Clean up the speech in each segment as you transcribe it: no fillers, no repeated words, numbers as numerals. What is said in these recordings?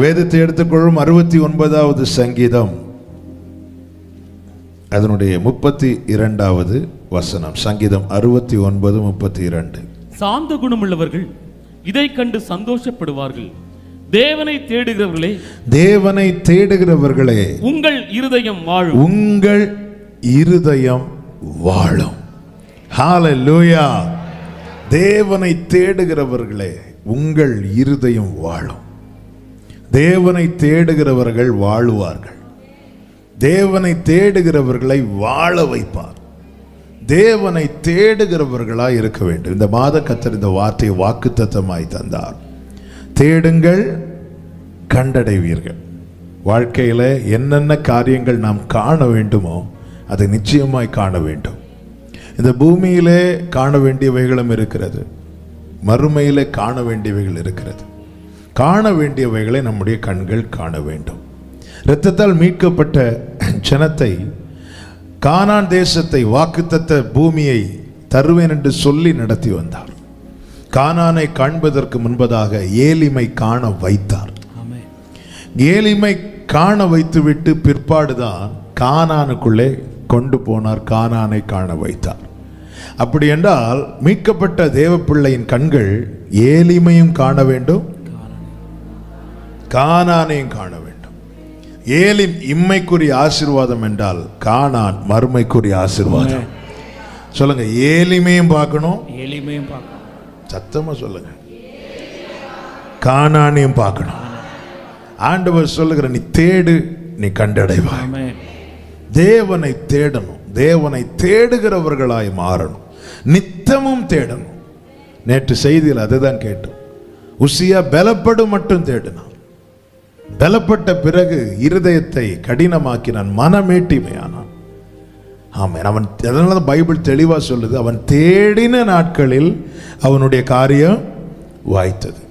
வேதத்தை எடுத்துக்கொள்ளும் 69வது சங்கீதம் அதனுடைய 32வது வசனம். சங்கீதம் 69:32. சாந்த குணமுள்ளவர்கள் இதை கண்டு சந்தோஷப்படுவார்கள். தேவனை தேடுகிறவர்களே, தேவனை தேடுகிறவர்களே, உங்கள் இருதயம் வாழும். உங்கள் இருதயம் வாழும். ஹalleluya. தேவனை தேடுகிறவர்களே, உங்கள் இருதயம் வாழும். தேவனை தேடுகிறவர்கள் வாழுவார்கள். தேவனை தேடுகிறவர்களை வாழ வைப்பார். தேவனை தேடுகிறவர்களாய் இருக்க வேண்டும். இந்த மாத கர்த்தர் இந்த வார்த்தையை வாக்குத்தத்தமாய் தந்தார். தேடுங்கள், கண்டடைவீர்கள். வாழ்க்கையில என்னென்ன காரியங்கள் நாம் காண வேண்டுமோ அதை நிச்சயமாய் காண வேண்டும். இந்த பூமியிலே காண வேண்டியவைகளும் இருக்கிறது, மறுமையிலே காண வேண்டியவைகள் இருக்கிறது. காண வேண்டியவைகளை நம்முடைய கண்கள் காண வேண்டும். இரத்தத்தால் மீட்கப்பட்ட ஜனத்தை, கானான் தேசத்தை, வாக்குத்தத்த பூமியை தருவேன் என்று சொல்லி நடத்தி வந்தார். கானானை காண்பதற்கு முன்பதாக ஏலிமை காண வைத்தார். ஏலிமை காண வைத்துவிட்டு பிற்பாடுதான் கானானுக்குள்ளே கொண்டு போனார். கானானை காண வைத்தார். அப்படி என்றால் மீட்கப்பட்ட தேவ பிள்ளையின் கண்கள் ஏலிமையும் காண வேண்டும், கானானையும் காண வேண்டும். ஏலிம் இம்மைக்குரிய ஆசீர்வாதம் என்றால் கானான் மறுமைக்குரிய ஆசீர்வாதம். சொல்லுங்க, ஏலிமையும் பார்க்கணும், ஏலிமையும் பார்க்கணும். சத்தமா சொல்லுங்க, கானானையும் பார்க்கணும். ஆண்டவர் சொல்லுகிற, நீ தேடு, நீ கண்டடைவாய். தேவனை தேடணும். தேவனை தேடுகிறவர்களாய் மாறணும். நித்தமும் தேடணும். நேற்று செய்தியில் அதுதான் கேட்டோம். உசியா பலப்படும் மட்டும் தேடினான். பலப்பட்ட பிறகு இருதயத்தை கடினமாக்கினான், மனமேட்டிமையானான். ஆமாம், அவன் அதனால பைபிள் தெளிவா சொல்லுது, அவன் தேடின நாட்களில் அவனுடைய காரியம் வாய்த்தது.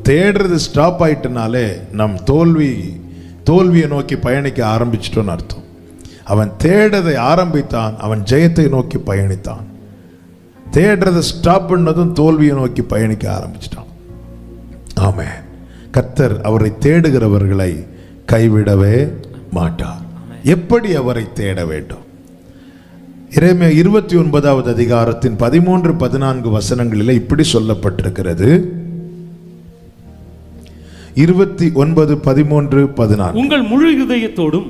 தேடுறது ஸ்டாப் ஆயிட்டனாலே நம் தோல்வியை நோக்கி பயணிக்க ஆரம்பிச்சிட்டோன்னு அர்த்தம். அவன் தேடதை ஆரம்பித்தான், அவன் ஜெயத்தை நோக்கி பயணித்தான். தேடுறதை ஸ்டாப் பண்ணதும் தோல்வியை நோக்கி பயணிக்க ஆரம்பிச்சிட்டான். ஆமென். கர்த்தர் அவரை தேடுகிறவர்களை கைவிடவே மாட்டார். எப்படி அவரை தேட வேண்டும்? எரேமியா 29வது அதிகாரத்தின் 13-14 வசனங்களில் இப்படி சொல்லப்பட்டிருக்கிறது. 29:13-14. உங்கள் முழு இதயத்தோடும்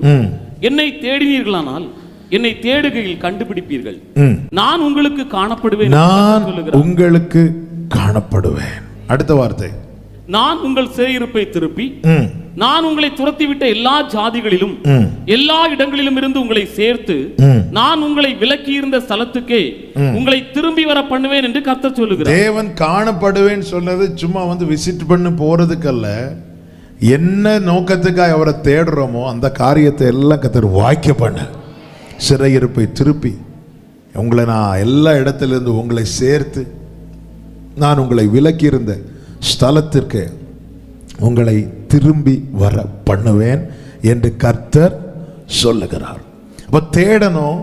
என்னை தேடினீர்களானால் என்னை தேடுகையில் கண்டுபிடிப்பீர்கள். நான் உங்களுக்கு காணப்படுவேன். நான் உங்களுக்கு காணப்படுவேன். அடுத்த வார்த்தை, நான் உங்கள் சிறையிருப்பை திருப்பி நான் உங்களை துரத்திவிட்ட எல்லா ஜாதிகளிலும் எல்லா இடங்களிலும் இருந்து உங்களை சேர்த்து நான் உங்களை விலக்கி இருந்த ஸ்தலத்துக்கே உங்களை திரும்பி வர பண்ணுவேன் என்று கர்த்தர் சொல்லுகிறார். தேவன் காணப்படுவேன் சொன்னது சும்மா விசிட் பண்ண போறதுக்கல்ல. என்ன நோக்கத்துக்காக அவரை தேடுறோமோ அந்த காரியத்தை எல்லாம் கர்த்தர் வாய்க்க பண்ண, சிறையிருப்பை திருப்பி உங்களை நான் எல்லா இடத்திலிருந்து உங்களை சேர்த்து நான் உங்களை விலக்கி இருந்த ஸ்தலத்திற்கு உங்களை திரும்பி வர பண்ணுவேன் என்று கர்த்தர் சொல்லுகிறார். அப்ப தேடணும்.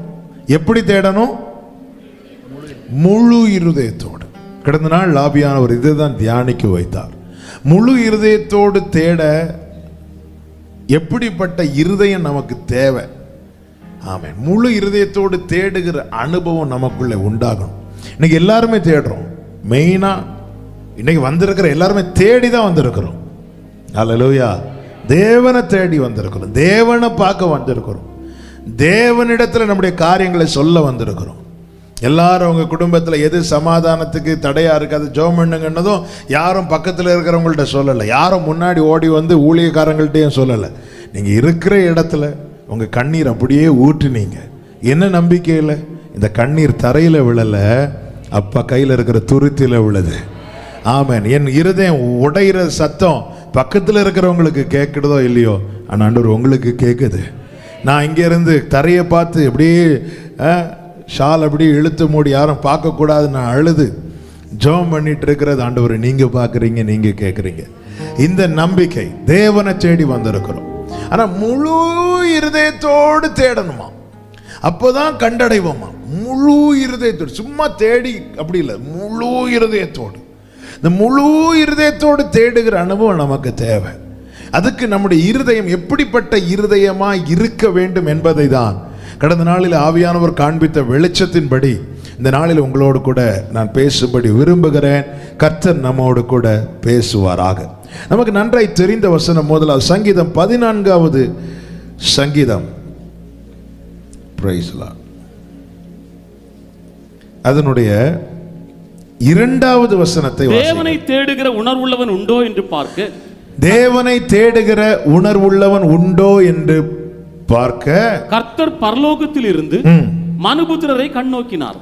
எப்படி தேடணும்? முழு இருதயத்தோடு. கடந்த நாள் லாபியானவர் இதுதான் தியானிக்க வைத்தார். முழு இருதயத்தோடு தேட எப்படிப்பட்ட இருதயம் நமக்கு தேவை? ஆமென். முழு இருதயத்தோடு தேடுகிற அனுபவம் நமக்குள்ளே உண்டாகணும். இன்னைக்கு எல்லாருமே தேடுறோம். மெயினா இன்னைக்கு வந்திருக்கிற எல்லாருமே தேடி தான் வந்திருக்கிறோம். அல்லேலூயா. தேவனை தேடி வந்திருக்கிறோம். தேவனை பார்க்க வந்திருக்கிறோம். தேவனிடத்தில் நம்முடைய காரியங்களை சொல்ல வந்திருக்கிறோம். எல்லாரும் உங்க குடும்பத்தில் எது சமாதானத்துக்கு தடையா இருக்காது ஜெபம் பண்ணுங்கன்னதும் யாரும் பக்கத்தில் இருக்கிறவங்கள்ட்ட சொல்லலை. யாரும் முன்னாடி ஓடி வந்து ஊழியக்காரங்கள்ட்டையும் சொல்லலை. நீங்க இருக்கிற இடத்துல உங்க கண்ணீர் அப்படியே ஊற்றுனீங்க. என்ன நம்பிக்கையில்? இந்த கண்ணீர் தரையில விழல, அப்பா கையில் இருக்கிற துருத்தில விழுது. ஆமென். என் இருதயம் உடையிற சத்தம் பக்கத்தில் இருக்கிறவங்களுக்கு கேட்குறதோ இல்லையோ, ஆனால் ஆண்டவர் உங்களுக்கு கேட்குது. நான் இங்கே இருந்து தரையை பார்த்து அப்படியே ஷால் அப்படியே இழுத்து மூடி யாரும் பார்க்கக்கூடாது நான் அழுது ஜெபம் பண்ணிட்டு இருக்கிறது ஆண்டவர் நீங்கள் பார்க்குறீங்க, நீங்கள் கேட்குறீங்க. இந்த நம்பிக்கை தேவனை தேடி வந்திருக்கிறோம். ஆனால் முழு இருதயத்தோடு தேடணுமா, அப்போதான் கண்டடைவோமா. முழு இருதயத்தோடு, சும்மா தேடி அப்படி இல்லை, முழு இருதயத்தோடு. இந்த முழு இருதயத்தோடு தேடுகிற அனுபவம் நமக்கு தேவை. அதுக்கு நம்முடைய இருதயம் எப்படிப்பட்ட இருதயமா இருக்க வேண்டும் என்பதை தான் கடந்த நாளில் ஆவியானவர் காண்பித்த வெளிச்சத்தின்படி இந்த நாளில் உங்களோடு கூட நான் பேசும்படி விரும்புகிறேன். கர்த்தர் நம்மோடு கூட பேசுவாராக. நமக்கு நன்றாய் தெரிந்த வசனம் முதலாவது சங்கீதம் 14வது சங்கீதம், பிரைஸ் தி லார்ட், அதனுடைய 2வது வசனத்தை தேவனை தேடுகிற உணர்வுள்ளவன் உண்டோ என்று பார்க்க, தேவனை தேடுகிற உணர்வுள்ளவன் உண்டோ என்று பார்க்க கர்த்தர் பரலோகத்தில் இருந்து மனுபுத்திரரை கண்ணோக்கினார்.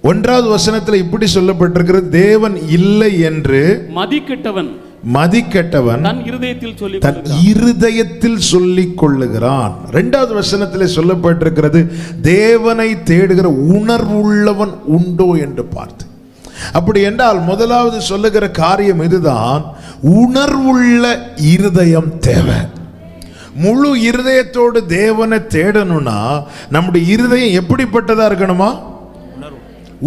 1வது வசனத்தில் இப்படி சொல்லப்பட்டிருக்கிறது, தேவன் இல்லை என்று மதிக்கெட்டவன் தன் இருதயத்தில் சொல்லிக் கொள்ளுகிறான். 2வது வசனத்தில் சொல்லப்பட்டிருக்கிறது, தேவனை தேடுகிற உணர்வுள்ளவன் உண்டோ என்று பார்த்து. அப்படி என்றால் முதலாவது சொல்லுகிற காரியம் இதுதான், உணர்வுள்ள இருதயம் தேவை. முழு இருதயத்தோடு தேவனை தேடணும்னா நம்முடைய இருதயம் எப்படிப்பட்டதா இருக்கணுமா?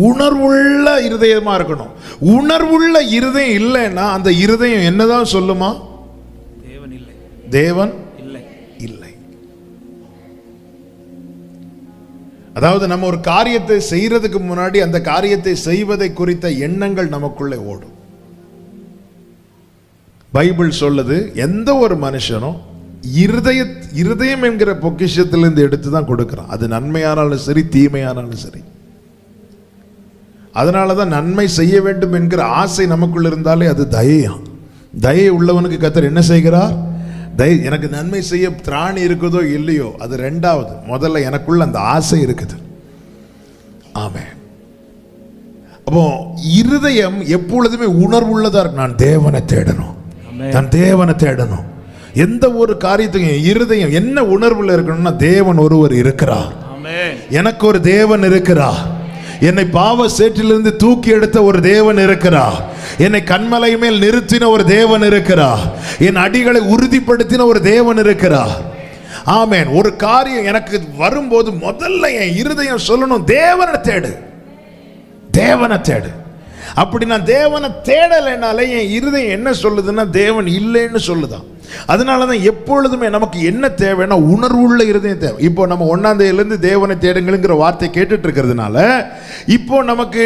உணர்வுள்ள இருதயமா இருக்கணும். உணர்வுள்ள இருதயம் இல்லைன்னா அந்த இருதயம் என்னதான் சொல்லுமா? தேவன் இல்லை. அதாவது நம்ம ஒரு காரியத்தை செய்யறதுக்கு முன்னாடி அந்த காரியத்தை செய்வதை குறித்த எண்ணங்கள் நமக்குள்ளே ஓடும். பைபிள் சொல்லுது, எந்த ஒரு மனுஷனும் இருதயம் என்கிற பொக்கிஷத்திலிருந்து எடுத்து தான் கொடுக்கிறான். அது நன்மையானாலும் சரி, தீமையானாலும் சரி. அதனாலதான் நன்மை செய்ய வேண்டும் என்கிற ஆசை நமக்குள்ள இருந்தாலே அது தயையாம். தயை உள்ளவனுக்கு கர்த்தர் என்ன செய்கிறார்? எனக்கு நன்மை செய்ய திராணி இருக்குதோ இல்லையோ அது 2வது. முதல்ல எனக்குள்ள அந்த ஆசை இருக்குது. ஆமென். அப்போ இருதயம் எப்பொழுதுமே உணர்வுள்ளதா இருக்கு. நான் தேவனை தேடணும், நான் தேவனை தேடணும். எந்த ஒரு காரியத்தையும் இருதயம் என்ன உணர்வுல இருக்கணும்னா, தேவன் ஒருவர் இருக்கிறார், எனக்கு ஒரு தேவன் இருக்கிறார், என்னை பாவ சேற்றிலிருந்து தூக்கி எடுத்த ஒரு தேவன் இருக்கிறார், என்னை கண்மலை மேல் நிறுத்தின ஒரு தேவன் இருக்கிறார், என் அடிகளை உறுதிப்படுத்தின ஒரு தேவன் இருக்கிறார். ஆமென். ஒரு காரியம் எனக்கு வரும்போது முதல்ல என் இருதயம் சொல்லணும், தேவனை தேடு, தேவனை தேடு. அப்படி நான் தேவனை தேடலைனாலே என் இருதயம் என்ன சொல்லுதுன்னா, தேவன் இல்லைன்னு சொல்லுதான். அதனாலதான் எப்பொழுதுமே நமக்கு என்ன தேவைன்னா, உணர்வுள்ள இருதயம் தேவை. இப்போ நம்ம 1ஆம் தேதியிலிருந்து தேவனை தேடுங்கிற வார்த்தை கேட்டுட்டு இருக்கிறதுனால இப்போ நமக்கு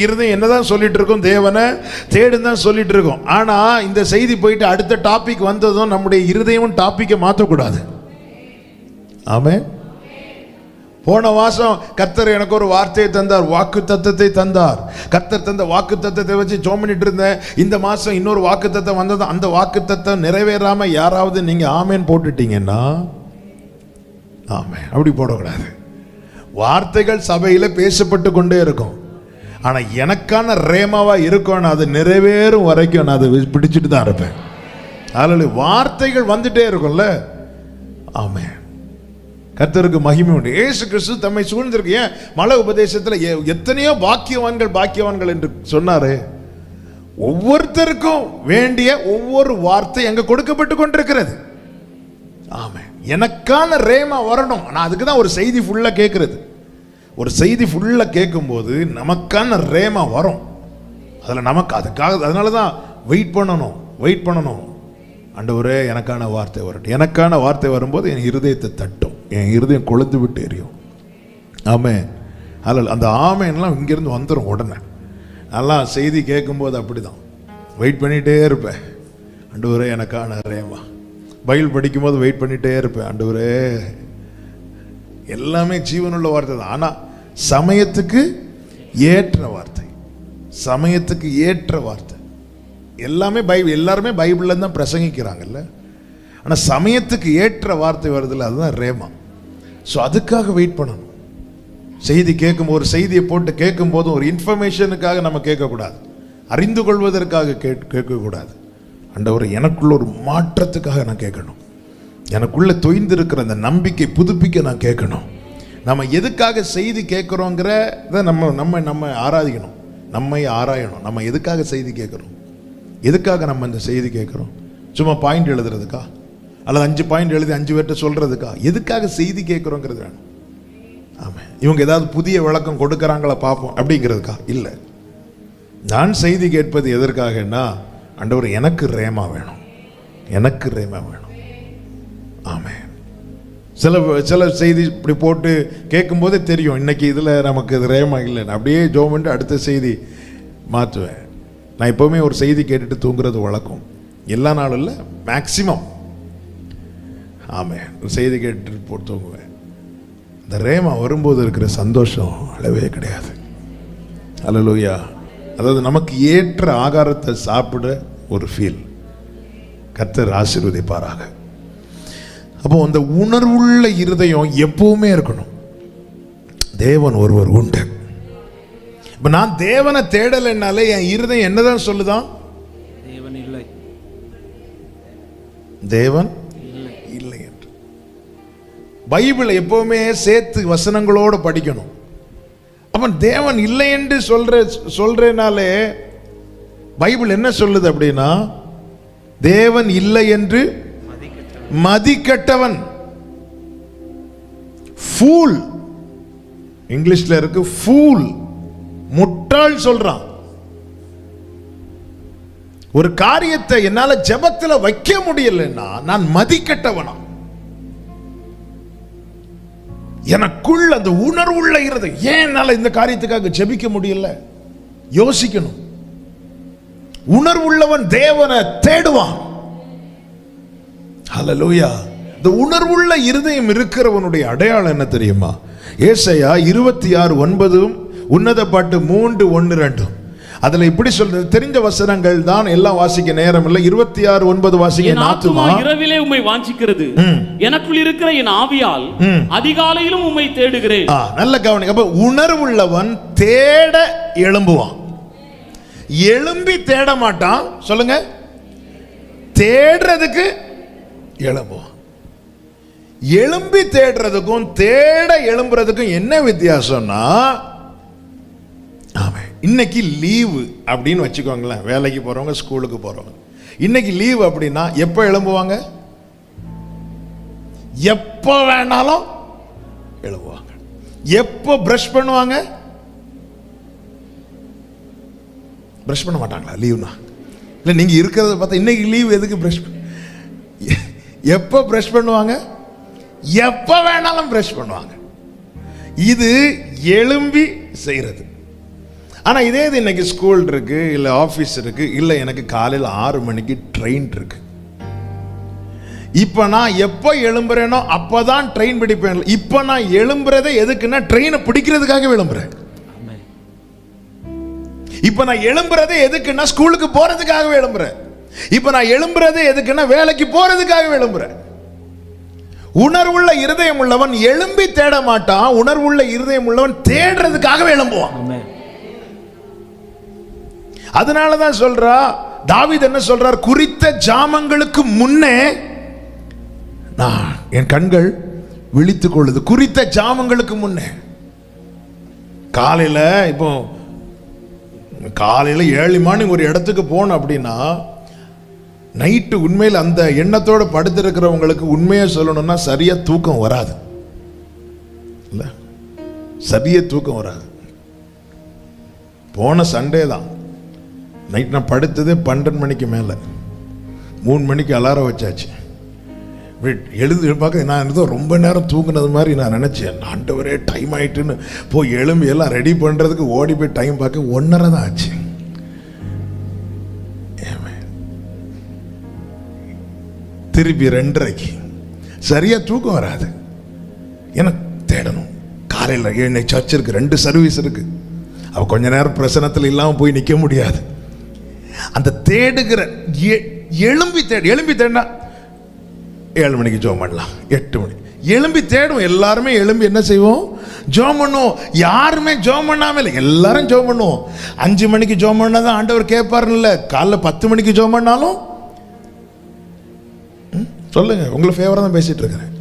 இருதயம் என்னதான் சொல்லிட்டு இருக்கோம்? தேவனை தேடுன்னு தான் சொல்லிட்டு இருக்கோம். ஆனா இந்த செய்தி போயிட்டு அடுத்த டாபிக் வந்ததும் நம்முடைய இருதயமும் டாபிக்கை மாற்றக்கூடாது. ஆமென். போன மாசம் கர்த்தர் எனக்கு ஒரு வார்த்தையை தந்தார், வாக்கு தத்தத்தை தந்தார். கர்த்தர் தந்த வாக்கு தத்தத்தை வச்சு ஜெபம் பண்ணிட்டு இருந்தேன். இந்த மாசம் இன்னொரு வாக்கு தத்தம் வந்தது. அந்த வாக்கு தத்தம் நிறைவேறாம யாராவது நீங்க ஆமேன் போட்டுட்டீங்கன்னா, ஆமென் அப்படி போடக்கூடாது. வார்த்தைகள் சபையில பேசப்பட்டு கொண்டே இருக்கும். ஆனா எனக்கான ரேமாவா இருக்கும், அது நிறைவேறும் வரைக்கும் நான் அதை பிடிச்சிட்டு தான் இருப்பேன். அதில் வார்த்தைகள் வந்துட்டே இருக்கும்ல. ஆமென். கர்த்தருக்கு மகிமை உண்டு. இயேசு கிறிஸ்து தம்மை சூழ்ந்திருக்கு. ஏன் மலை உபதேசத்தில் எத்தனையோ பாக்கியவான்கள் என்று சொன்னாரு. ஒவ்வொருத்தருக்கும் வேண்டிய ஒவ்வொரு வார்த்தை அங்க கொடுக்கப்பட்டு கொண்டிருக்கிறது. ஆமென். எனக்கான ரேமா வரணும். நான் அதுக்கு தான் ஒரு செய்தி ஃபுல்லா கேட்கறது. ஒரு செய்தி ஃபுல்லா கேட்கும் போது நமக்கான ரேமா வரும். அதுல நமக்கு அதுக்காக அதனால தான் வெயிட் பண்ணணும். ஆண்டவரே எனக்கான வார்த்தை வரட்டும். எனக்கான வார்த்தை வரும்போது என் இருதயத்தை தட்டும், என் இருதயம் கொழுந்து விட்டு எரியும். ஆமென். அல்ல அந்த ஆமென்லாம் இங்கிருந்து வந்துடும் உடனே. நல்லா செய்தி கேட்கும்போது அப்படிதான் வெயிட் பண்ணிகிட்டே இருப்பேன். ஆண்டவரே எனக்கான ரேமா. பைபிள் படிக்கும்போது வெயிட் பண்ணிகிட்டே இருப்பேன். ஆண்டவரே எல்லாமே ஜீவனுள்ள வார்த்தை தான். ஆனால் சமயத்துக்கு ஏற்ற வார்த்தை, சமயத்துக்கு ஏற்ற வார்த்தை. எல்லாருமே பைபிளில் தான் பிரசங்கிக்கிறாங்கல்ல. ஆனால் சமயத்துக்கு ஏற்ற வார்த்தை வருதில்ல, அதுதான் ரேமா. ஸோ அதுக்காக வெயிட் பண்ணணும். செய்தி கேட்கும் ஒரு செய்தியை போட்டு கேட்கும் போதும் ஒரு இன்ஃபர்மேஷனுக்காக நம்ம கேட்கக்கூடாது, அறிந்து கொள்வதற்காக கேட்கக்கூடாது. ஆண்டவரே எனக்குள்ள ஒரு மாற்றத்துக்காக நான் கேட்கணும். எனக்குள்ள தொய்ந்திருக்கிற அந்த நம்பிக்கை புதுப்பிக்க நான் கேட்கணும். நம்ம எதுக்காக செய்தி கேட்குறோங்கிறத நம்ம ஆராதிக்கணும், நம்மை ஆராயணும். நம்ம எதுக்காக செய்தி கேட்குறோம், எதுக்காக நம்ம இந்த செய்தி கேட்குறோம்? சும்மா பாயிண்ட் எழுதுறதுக்கா, அல்லது 5 பாயிண்ட் எழுதி 5 பேர்கிட்ட சொல்றதுக்கா? எதுக்காக செய்தி கேட்குறோங்கிறது வேணும். ஆமாம், இவங்க ஏதாவது புதிய விளக்கம் கொடுக்குறாங்களா பார்ப்போம் அப்படிங்கிறதுக்கா? இல்லை. நான் செய்தி கேட்பது எதற்காகன்னா, ஆண்டவர் எனக்கு ரேமா வேணும், எனக்கு ரேமா வேணும். ஆமென். சில செய்தி இப்படி போட்டு கேட்கும்போதே தெரியும் இன்னைக்கு இதில் நமக்கு இது ரேமா இல்லைன்னு. அப்படியே ஜோம் பண்ணிட்டு அடுத்த செய்தி மாற்றுவேன். நான் எப்போவுமே ஒரு செய்தி கேட்டுட்டு தூங்குறது வழக்கம். எல்லா நாளும் இல்லை, மேக்சிமம். ஆமென். ஒரு செய்தி கேட்டுட்டு போட்டு தூங்குவேன். இந்த ரேமா வரும்போது இருக்கிற சந்தோஷம் அளவே கிடையாது. அல்லேலூயா. அதாவது நமக்கு ஏற்ற ஆகாரத்தை சாப்பிட ஒரு ஃபீல். கர்த்தர் ஆசீர்வதிப்பாராக. அப்போ அந்த உணர்வுள்ள இருதயம் எப்பவுமே இருக்கணும். தேவன் ஒருவர் உண்டு. இப்ப நான் தேவனை தேடலைன்னாலே என் இருதயம் என்னதான் சொல்லுதான்? தேவன் இல்லை, தேவன் இல்லை என்று. பைபிளை எப்பவுமே சேர்த்து வசனங்களோடு படிக்கணும். அப்ப தேவன் இல்லை என்று சொல்றேனாலே பைபிள் என்ன சொல்லுது அப்படின்னா, தேவன் இல்லை என்று மதிக்கட்டவன், ஃபூல் இங்கிலீஷ்ல இருக்கு, ஃபூல், முட்டாள் சொல்றான். ஒரு காரியத்தை என்னால ஜெபத்துல வைக்க முடியலன்னா நான் மதிக்கட்டவனா? எனக்குள் அந்த உணர்வுள்ள இருந்தது, ஏன் என்னால இந்த காரியத்துக்காக ஜெபிக்க முடியல? யோசிக்கணும். உணர்வுள்ளவன் தேவனை தேடுவான். ஹல்லேலூயா. இந்த உணர்வுள்ள இருதயம் இருக்கிறவனுடைய அடையாளம் என்ன தெரியுமா? ஏசாயா 26:9, உன்னத பாட்டு 3:1-2. அதுல இப்படி சொல்றது, தெரிஞ்ச வசனங்கள் தான், எல்லாம் வாசிக்க நேரம் இல்லை. 26:9 வாசிக்க. என் ஆத்துமா இரவிலே உம்மை வாஞ்சிக்கிறது, எனக்குள் இருக்கிற என் ஆவியால் அதிகாலையிலும் உம்மை தேடுகிறேன். நல்ல கவனிங்க. அப்ப உணர்வுள்ளவன் தேட எழும்புவான். எழும்பி தேட மாட்டான். சொல்லுங்க, தேடுறதுக்கு எழும்புவான். எழும்பி தேடுறதுக்கும் தேட எழும்புறதுக்கும் என்ன வித்தியாசம்னா, ஆமா, இன்னைக்கு லீவு அப்படின்னு வச்சுக்கோங்களேன். வேலைக்கு போறவங்க, ஸ்கூலுக்கு போறவங்க, இன்னைக்கு லீவு அப்படின்னா எப்போ எழும்புவாங்க? எப்போ வேணாலும் எழும்புவாங்க. எப்போ பிரஷ் பண்ணுவாங்க? பிரஷ் பண்ண மாட்டாங்களா லீவுனா? இல்லை, நீங்க இருக்கிறத பார்த்தா இன்னைக்கு லீவ் எதுக்கு பிரஷ்? எப்போ பிரஷ் பண்ணுவாங்க? எப்போ வேணாலும் பிரஷ் பண்ணுவாங்க. இது எழும்பி செய்யறது. ஆனா இதே இது இன்னைக்கு ஸ்கூல் இருக்கு, இல்ல ஆபீஸ் இருக்கு, இல்ல எனக்கு காலையில் 6 மணிக்கு ட்ரெயின் இருக்கு. இப்ப நான் எப்ப எழும்புறேனோ அப்பதான் ட்ரெயின் பிடிப்பேன். இப்ப நான் எழும்புறதே எதுக்குன்னா ட்ரெயினை பிடிக்கிறதுக்காக எழும்புறேன். இப்ப நான் எழும்புறதே எதுக்குன்னா ஸ்கூலுக்கு போறதுக்காக எழும்புறேன். இப்ப நான் எழும்புறதே எதுக்குன்னா வேலைக்கு போறதுக்காக எழும்புறேன். உணர்வுள்ள இருதயம் உள்ளவன் எழும்பி தேட மாட்டான். உணர்வுள்ள இருதயம் உள்ளவன் தேடுறதுக்காக எழும்புவான். அதனாலதான் சொல்றா தாவீது, என்ன சொல்றார்? குறித்த ஜாமங்களுக்கு முன்னே நான் என் கண்கள் விழித்துக் கொள்ளுது. குறித்த ஜாமங்களுக்கு முன்னே. காலையில இப்போ காலையில 7 மணி ஒரு இடத்துக்கு போனோம் அப்படின்னா, நைட்டு உண்மையில் அந்த எண்ணத்தோடு படுத்திருக்கிறவங்களுக்கு உண்மையை சொல்லணும்னா சரியா தூக்கம் வராது. இல்ல, சரியா தூக்கம் வராது. போன சண்டே தான் நைட் நான் படுத்ததே 12 மணிக்கு மேலே. 3 மணிக்கு அலாரம் வச்சாச்சு. எழுந்து பார்க்க நான் ஏதோ ரொம்ப நேரம் தூங்குனது மாதிரி நான் நினச்சேன். ஆண்டவரே டைம் ஆயிட்டுன்னு போய் எழும்பி எல்லாம் ரெடி பண்ணுறதுக்கு ஓடி போய் டைம் பார்க்க 1:30 தான் ஆச்சு. திருப்பி 2:30க்கு சரியா தூக்கம் வராது. எனக்கு தேடணும். காலையில் 7 சர்ச் இருக்கு, 2 சர்வீஸ் இருக்கு. அவ கொஞ்ச நேரம் பிரசனத்தில் இல்லாமல் போய் நிற்க முடியாது. அந்த தேடுகிற எழும்பி தேடினா 7 மணிக்கு ஜோம் பண்ணலாம், 8 மணி எழும்பி தேடும். எல்லாருமே எழும்பி என்ன செய்வோம்? ஜோம் பண்ணுவோம். யாருமே ஜோம் பண்ணாம இல்லை, எல்லாரும் ஜோம் பண்ணுவோம். 5 மணிக்கு ஜோம் பண்ணாதான் ஆண்டவர் கேட்பாரு. இல்லை, காலைல 10 மணிக்கு ஜோம் பண்ணாலும் சொல்லுங்க, உங்களை ஃபேவரா தான் பேசிட்டு இருக்கிறேன்,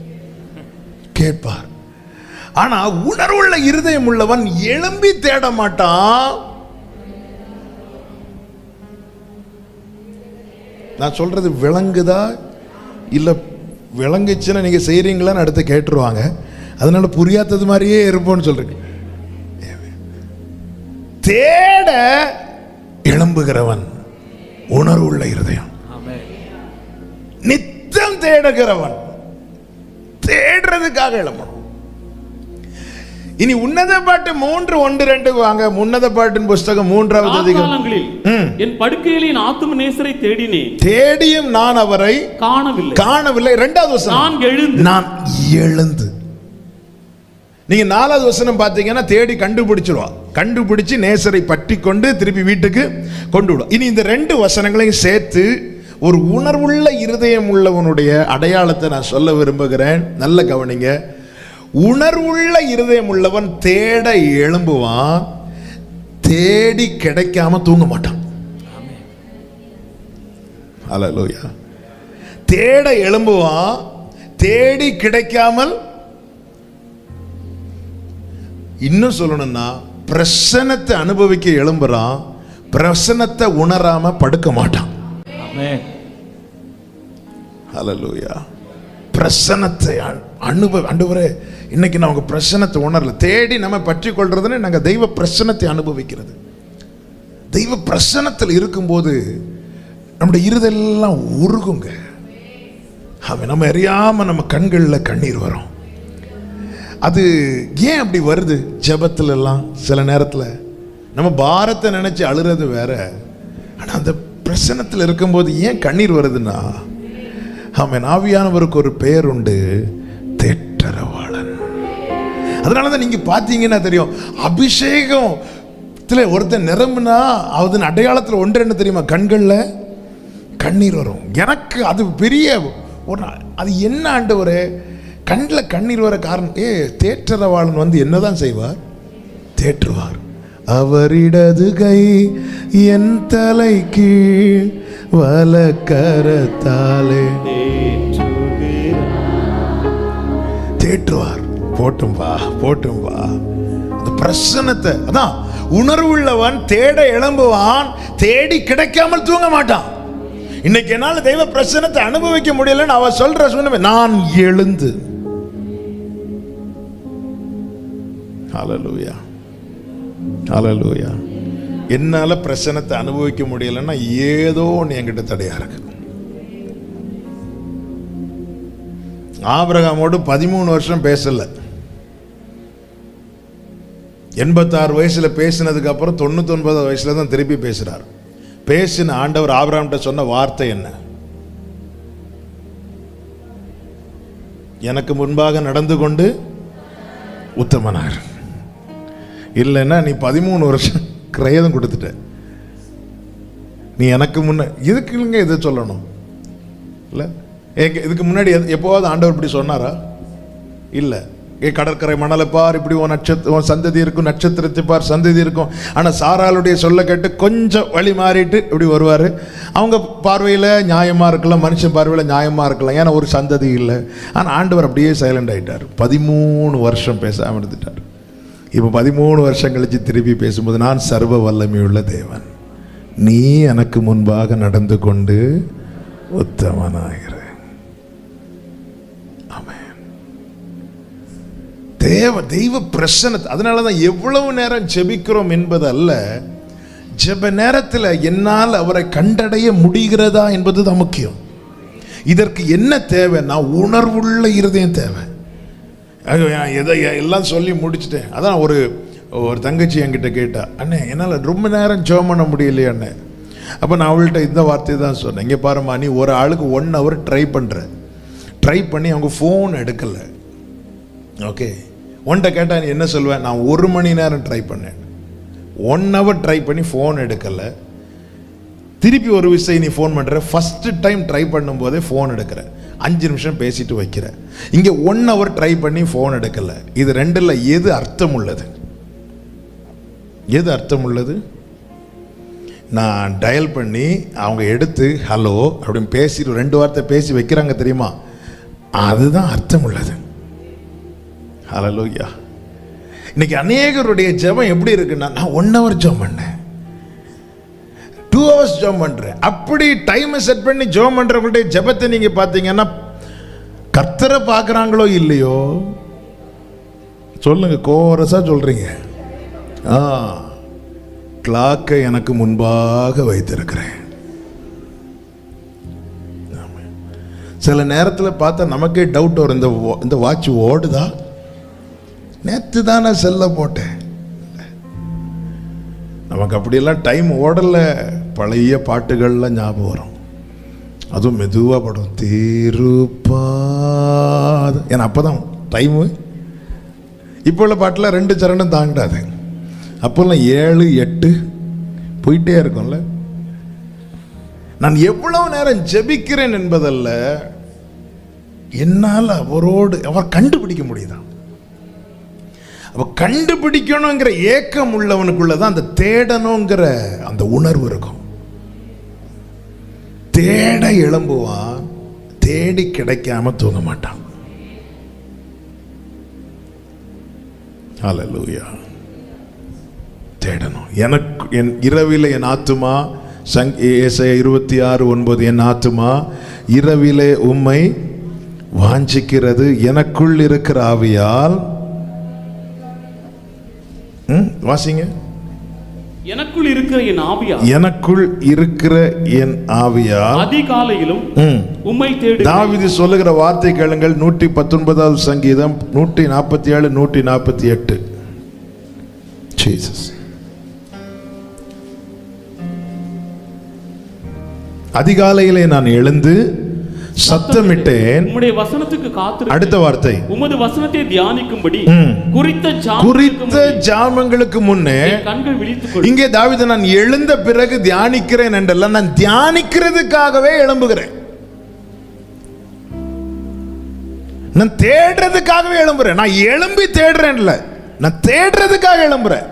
கேட்பார். ஆனா உணர்வுள்ள இருதயம் உள்ளவன் எழும்பி தேட மாட்டான். நான் சொல்றது விளங்குதா? இல்ல விளங்குச்சுன்னா நீங்க செய்றீங்களான்னு அடுத்து கேட்டுருவாங்க. அதனால புரியாதது மாதிரியே இருப்போம்னு சொல்றேன். தேட எழும்புகிறவன் உணர்வுள்ள இருதயம். நித்தம் தேடுகிறவன் தேடுறதுக்காக எழும்பணும். இனி உன்னத பாட்டு 3:1-2 வாங்க. உன்னத பாட்டின் புஸ்தகம் 3வது அதிகாரம். என் படுக்கையில் என் ஆத்தும நேசரை தேடினேன், தேடியும் நான் அவரை காணவில்லை. 2வது வசனம், நான் எழுந்து. நீங்க 4வது வசனம் பார்த்தீங்கன்னா தேடி கண்டுபிடிச்சிருவா. கண்டுபிடிச்சு நேசரை பற்றி கொண்டு திருப்பி வீட்டுக்கு கொண்டு விடும். இனி இந்த 2 வசனங்களையும் சேர்த்து ஒரு உணர்வுள்ள இருதயம் உள்ளவனுடைய அடையாளத்தை நான் சொல்ல விரும்புகிறேன். நல்ல கவனிங்க. உணர்வுள்ள இருதயம் உள்ளவன் தேட எழும்புவான், தேடி கிடைக்காம தூங்க மாட்டான். அல்லேலூயா. தேட எழும்புவான், தேடி கிடைக்காமல், இன்னும் சொல்லணும்னா பிரசன்னத்தை அனுபவிக்க எழும்புறான், பிரசன்னத்தை உணராம படுக்க மாட்டான். அல்லேலூயா. பிரசன்னத்தை ஆண்டவரே இன்னைக்கு நான் உங்க பிரசன்னத்தை உணரல. தேடி நம்ம பற்றி கொள்றதுன்னு நாங்கள் தெய்வ பிரசன்னத்தை அனுபவிக்கிறது. தெய்வ பிரசன்னத்தில் இருக்கும்போது நம்முடைய இருதெல்லாம் உருகுங்க. நம்ம அறியாம நம்ம கண்களில் கண்ணீர் வரும். அது ஏன் அப்படி வருது? ஜெபத்துல எல்லாம் சில நேரத்தில் நம்ம பாரத்தை நினைச்சு அழுறது வேற, ஆனா அந்த பிரசன்னத்தில் இருக்கும்போது ஏன் கண்ணீர் வருதுன்னா, ஆவியானவருக்கு ஒரு பெயர் உண்டு, தேற்றரவாளன். அதனாலதான் நீங்க பாத்தீங்கன்னா தெரியும், அபிஷேகத்துல ஒருத்தன் நிரம்புனா அதன் அடையாளத்தில் ஒன்று என்ன தெரியுமா? கண்கள்ல கண்ணீர் வரும். எனக்கு அது பெரிய ஒரு, அது என்ன ஆண்டவரே கண்ணில் கண்ணீர் வர காரணம், தேற்றரவாளன் வந்து என்னதான் செய்வார்? தேற்றுவார். அவரிடது கை என் தலை கீழ் வலக்கரத்தாலே தேற்றுவார். போட்டும் வா. அந்த பிரசன்னத்தை, அதான் உணர்வுள்ளவன் தேட எழும்புவான், தேடி கிடைக்காமல் தூங்க மாட்டான். இன்னைக்கு என்னால தெய்வ பிரசன்னத்தை அனுபவிக்க முடியலன்னு அவ சொல்ற சொன்ன, நான் எழுந்து. ஹல்லேலூயா, ஹல்லேலூயா. என்னால பிரசன்னத்தை அனுபவிக்க முடியலன்னா ஏதோ ஒன்று என்கிட்ட தடையா இருக்கு. ஆபிரகாமோடு 13 வருஷம் பேசல. 86 வயசுல பேசினதுக்கு அப்புறம் 99 வயசுல தான் திருப்பி பேசுறார். பேசின ஆண்டவர் ஆபிரகாம்கிட்ட சொன்ன வார்த்தை என்ன? எனக்கு முன்பாக நடந்து கொண்டு உத்தமனார். இல்லைன்னா நீ 13 வருஷம் கிரயம் கொடுத்துட்ட. நீ எனக்கு முன்ன இதுக்கு இல்லைங்க இதை சொல்லணும் இல்லை? இதுக்கு முன்னாடி எப்போவாவது ஆண்டவர் இப்படி சொன்னாரா? இல்லை. கடற்கரை மணலை பார், இப்படி உன் சந்ததி இருக்கும், நட்சத்திரத்தை பார் சந்ததி இருக்கும். ஆனால் சாராளுடைய சொல்ல கேட்டு கொஞ்சம் வழி மாறிட்டு இப்படி வருவார். அவங்க பார்வையில் நியாயமாக இருக்கலாம், மனுஷன் பார்வையில் நியாயமாக இருக்கலாம், ஏன்னா ஒரு சந்ததி இல்லை. ஆனால் ஆண்டவர் அப்படியே சைலண்ட் ஆகிட்டார். 13 வருஷம் பேசாமல் இருந்துட்டார். இப்போ 13 வருஷம் கழிச்சு திருப்பி பேசும்போது, நான் சர்வ வல்லமையுள்ள தேவன், நீ எனக்கு முன்பாக நடந்து கொண்டு உத்தமனாகிற. தெய்வ பிரசன்னத்தை. அதனாலதான் எவ்வளவு நேரம் ஜெபிக்கிறோம் என்பது அல்ல, ஜெப நேரத்தில் என்னால் அவரை கண்டடைய முடிகிறதா என்பது தான் முக்கியம். இதற்கு என்ன தேவை? நான் உணர்வுள்ள இருதயம் தேவை. எதை எல்லாம் சொல்லி முடிச்சுட்டேன். அதான் ஒரு தங்கச்சி என்கிட்ட கேட்டா, அண்ணே என்னால் ரொம்ப நேரம் ஜெபம் பண்ண முடியலையே அண்ணே. அப்போ நான் அவள்கிட்ட இந்த வார்த்தையை தான் சொன்னேன், இங்கே பாருமா, நீ ஒரு ஆளுக்கு 1 hour ட்ரை பண்ணி அவங்க ஃபோன் எடுக்கலை. ஓகே, உன்கிட்ட கேட்டால் நீ என்ன சொல்வேன்? நான் 1 மணி நேரம் ட்ரை பண்ணேன், 1 hour ட்ரை பண்ணி ஃபோன் எடுக்கலை. திருப்பி ஒரு விஷயம் நீ ஃபோன் பண்ணுற, ஃபஸ்ட்டு டைம் ட்ரை பண்ணும்போதே ஃபோன் எடுக்கிற, 5 நிமிஷம் பேசிட்டு வைக்கிற. இங்கே 1 hour ட்ரை பண்ணி ஃபோன் எடுக்கலை. இது ரெண்டில் எது அர்த்தம் உள்ளது? எது அர்த்தம் உள்ளது? நான் டயல் பண்ணி அவங்க எடுத்து ஹலோ அப்படின்னு பேசிட்டு 2 வார்த்தை பேசி வைக்கிறாங்க தெரியுமா, அதுதான் அர்த்தம் உள்ளது. ஹல்லேலூயா. இன்னைக்கு அநேகருடைய ஜெபம் எப்படி இருக்குன்னா, நான் 1 hour ஜெபம் பண்ணேன், 2 hours ஜெபம் பண்றேன். அப்படி டைமை செட் பண்ணி ஜெபம் பண்றவங்களுடைய ஜெபத்தை நீங்க பார்த்தீங்கன்னா, கர்த்தரை பார்க்குறாங்களோ இல்லையோ, சொல்லுங்க, கோரஸா சொல்றீங்க, கிளாக்கை எனக்கு முன்பாக வைத்திருக்கிறேன். சில நேரத்தில் பார்த்தா நமக்கே டவுட் வரும், இந்த வாட்ச் ஓடுதா? நேற்று தான் நான் செல்ல போட்டேன். நமக்கு அப்படியெல்லாம் டைம் ஓடலை. பழைய பாட்டுகள்லாம் ஞாபகம் வரும். அதுவும் மெதுவாக படும், தீருப்பாத. ஏன்னா அப்போ தான் டைமு. இப்போ உள்ள பாட்டில் 2 சரணம் தாண்டாது. அப்போல்லாம் 7, 8 போயிட்டே இருக்கும்ல. நான் எவ்வளவு நேரம் ஜெபிக்கிறேன் என்பதல்ல, என்னால் அவர் கண்டுபிடிக்க முடியுதா? அவ கண்டுபிடிக்கணுங்கிற ஏக்கம் உள்ளவனுக்குள்ளதான் அந்த தேடணுங்கிற அந்த உணர்வு இருக்கும். தேட எழும்புவான், தேடி கிடைக்காம தூங்க மாட்டான். ஹல்லேலூயா. தேடணும். எனக்கு என் இரவிலே என் ஆத்துமா, ஏசாயா 26:9, என் ஆத்துமா இரவிலே உம்மை வாஞ்சிக்கிறது, எனக்குள் இருக்கிற ஆவியால். வாசிங்க. எனக்குள் இருக்கிற என் ஆவியால், எனக்குள் இருக்கிற என் ஆவியால் அதிகாலையிலும் உம்மை தேடு. தாவீது சொல்லுகிற வார்த்தை கேளுங்கள். 119வது சங்கீதம் 147, 148. ஜீசஸ். அதிகாலையிலே நான் எழுந்து சத்தமிட்டேன், உம்முடைய வசனத்துக்கு காத்திருக்கிறேன். அடுத்த வார்த்தை, உமது வசனத்தை தியானிக்கும்படி குறித்த ஜாமங்களுக்கு முன்னே கண்கள் விழித்துக். இங்கே தாவீது நான் எழுந்த பிறகு தியானிக்கிறேன் என்றல்ல, நான் தியானிக்கிறதுக்காகவே எழும்புகிறேன். நான் தேடுறதுக்காகவே எழும்புறேன். நான் எழும்பி தேடுறேன்ல, நான் தேடுறதுக்காக எழும்புறேன்.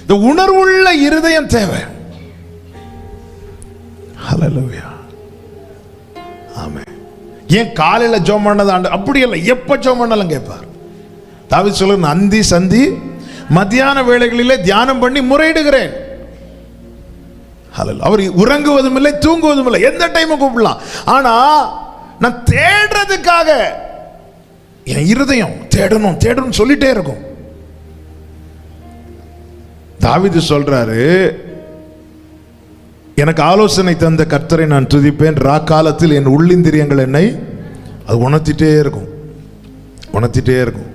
இந்த உணர்வுள்ள இருதயம் தேவை. ஹல்லேலூயா. ஆமென். ஏன் காலையில ஜெபம் பண்ணது ஆண்டு அப்படி இல்லை, எப்ப ஜெபம் பண்ணாலும் கேட்பார். தாவீது சொல்லுங்க, அந்தி சந்தி மத்தியான வேளைகளிலே தியானம் பண்ணி முறையிடுகிறேன். அவர் உறங்குவதும் இல்லை, தூங்குவதும் இல்லை, எந்த டைமும் கூப்பிடலாம். ஆனா நான் தேடுறதுக்காக என் இருதயம் தேடணும் தேடணும் சொல்லிட்டே இருக்கும். தாவீது சொல்றாரு, எனக்கு ஆலோசனை தந்த கர்த்தரை நான் துதிப்பேன். ராக்காலத்தில் என் உள்ளிந்திரியங்கள் என்னை அது உணர்த்திட்டே இருக்கும், உணர்த்திட்டே இருக்கும்.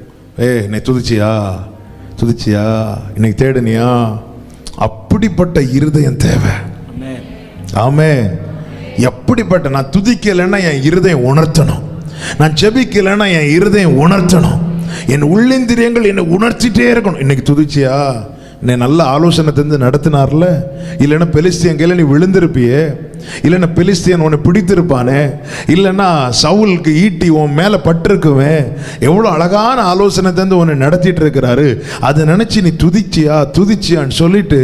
என்னை துதிச்சியா, இன்னைக்கு தேடுனியா? அப்படிப்பட்ட இருதயம் தேவை. ஆமென். எப்படிப்பட்ட, நான் துதிக்கலைன்னா என் இருதயம் உணர்த்தணும், நான் ஜெபிக்கலைன்னா என் இருதயம் உணர்த்தணும், என் உள்ளிந்திரியங்கள் என்னை உணர்த்திட்டே இருக்கணும். இன்னைக்கு துதிச்சியா? நீ நல்ல ஆலோசனை தந்து நடத்தினார்ல, இல்லைன்னா பெலிஸ்தியன் கையில் நீ விழுந்திருப்பியே, இல்லைன்னா பெலிஸ்தியன் உன்னை பிடித்திருப்பானே, இல்லைன்னா சவுலுக்கு ஈட்டி உன் மேலே பட்டிருக்குவே, எவ்வளோ அழகான ஆலோசனை தந்து உன்னை நடத்திட்டு இருக்கிறாரு. அதை நினைச்சு நீ துதிச்சியான்னு சொல்லிட்டு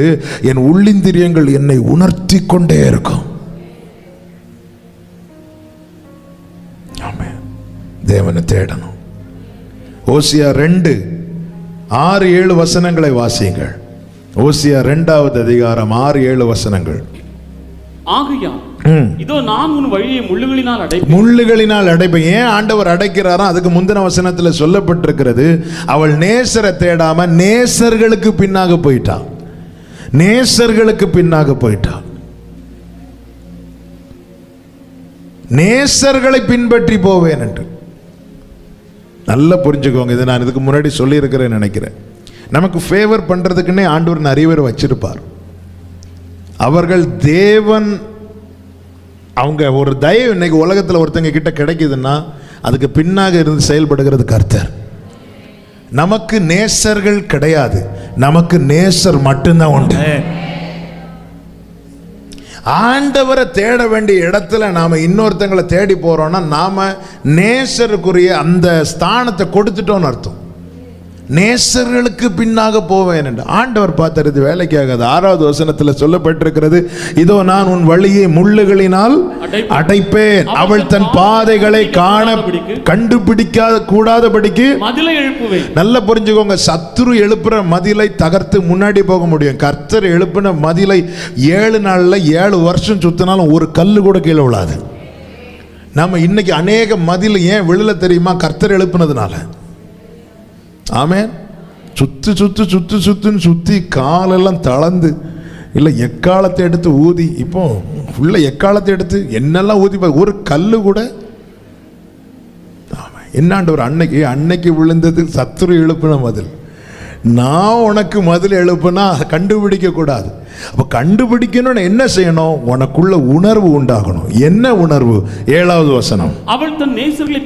என் உள்ளிந்திரியங்கள் என்னை உணர்த்தி கொண்டே இருக்கும். ஆமென். தேவனை தேடணும். ஓசியா 2:6-7 வசனங்களை வாசியுங்கள். ஓசியா 2வது அதிகாரம் 6-7 வசனங்கள். ஆகையால் இதோ நான் உன் வழியை முள்ளுகளினால் அடைப்பேன். ஏன் ஆண்டவர் அடைக்கிறாரோ அதுக்கு முந்தின வசனத்துல சொல்லப்பட்டிருக்கிறது, அவள் நேசரை தேடாம நேசர்களுக்கு பின்னாக போயிட்டா, நேசர்களுக்கு பின்னாக போயிட்டா. நேசர்களை பின்பற்றி போவேன் என்று நல்லா புரிஞ்சுக்கோங்க. இதை நான் இதுக்கு முன்னாடி சொல்லி இருக்கிறேன் நினைக்கிறேன். நமக்கு ஃபேவர் பண்றதுக்குன்னே ஆண்டவர் நிறைய பேர் வச்சிருப்பார். அவர்கள் தேவன், அவங்க ஒரு தயவு இன்னைக்கு உலகத்தில் ஒருத்தங்க கிட்ட கிடைக்குதுன்னா அதுக்கு பின்னாக இருந்து செயல்படுகிறது கர்த்தர். நமக்கு நேசர்கள் கிடையாது, நமக்கு நேசர் மட்டும்தான் உண்டு. ஆண்டவரை தேட வேண்டிய இடத்துல நாம இன்னொருத்தங்களை தேடி போறோம்னா நாம நேசருக்குரிய அந்த ஸ்தானத்தை கொடுத்துட்டோம்னு அர்த்தம். நேசர்களுக்கு பின்னாக போவேன் என்று ஆண்டவர் பார்த்தது வேலைக்காகாது. 6வது வசனத்துல சொல்லப்பட்டிருக்கிறது, இதோ நான் உன் வழியை முள்ளுகளினால் அடைப்பேன், அவள் தன் பாதைகளை கண்டுபிடிக்க கூடாதபடிக்கு மதிலை எழுப்புவேன். நல்லா புரிஞ்சுக்கோங்க, சத்துரு எழுப்புற மதிலை தகர்த்து முன்னாடி போக முடியும். கர்த்தர் எழுப்பின மதிலை 7 நாள்ல 7 வருஷம் சுத்தினாலும் ஒரு கல்லு கூட கீழே விழாது. நாம இன்னைக்கு அநேக மதில் ஏன் விழல தெரியுமா? கர்த்தர் எழுப்பினதுனால. ஆமென். சுத்துன்னு சுத்தி காலெல்லாம் தளர்ந்து இல்லை எக்காலத்தை எடுத்து ஊதி, இப்போ ஃபுல்லாக எக்காலத்தை எடுத்து என்னெல்லாம் ஊதி ஒரு கல்லு கூட என்னாண்டவர் அன்னைக்கு விழுந்தது சத்துரு எழுப்பின மதில். நான் உனக்கு மதில் எழுப்புனா கண்டுபிடிக்க கூடாது. அப்ப கண்டுபிடிக்கணும்னு என்ன செய்யணும்? உனக்குள்ள உணர்வு உண்டாகணும். என்ன உணர்வு? 7வது வசனம். அவள் தன் நேசர்களை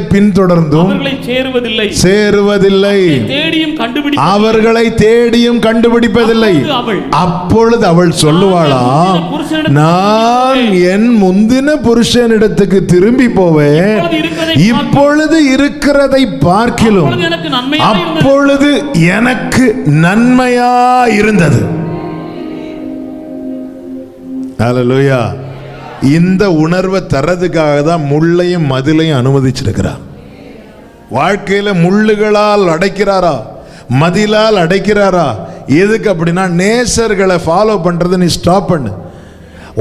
பின்தொடர்ந்தும் அவர்களை சேருவதில்லை, அவர்களை தேடியும் கண்டுபிடிப்பதில்லை. அப்பொழுது அவள் சொல்லுவாளாம், நான் என் முந்தின புருஷனிடத்துக்கு திரும்பி போவேன், இப்பொழுது இருக்கிறதை பார்க்கிலும் அப்பொழுது எனக்கு நன்மையா இருந்தது. ஹல்லேலூயா. இந்த உணர்வை தரதுக்காக தான் முள்ளையும் மதிலையும் அனுமதிச்சிருக்கிறார். வாழ்க்கையில முள்ளுகளால் அடைக்கிறாரா, மதிலால் அடைக்கிறாரா? எதுக்கு அப்படின்னா, நேசர்களை ஃபாலோ பண்றது நீ ஸ்டாப் பண்ணு.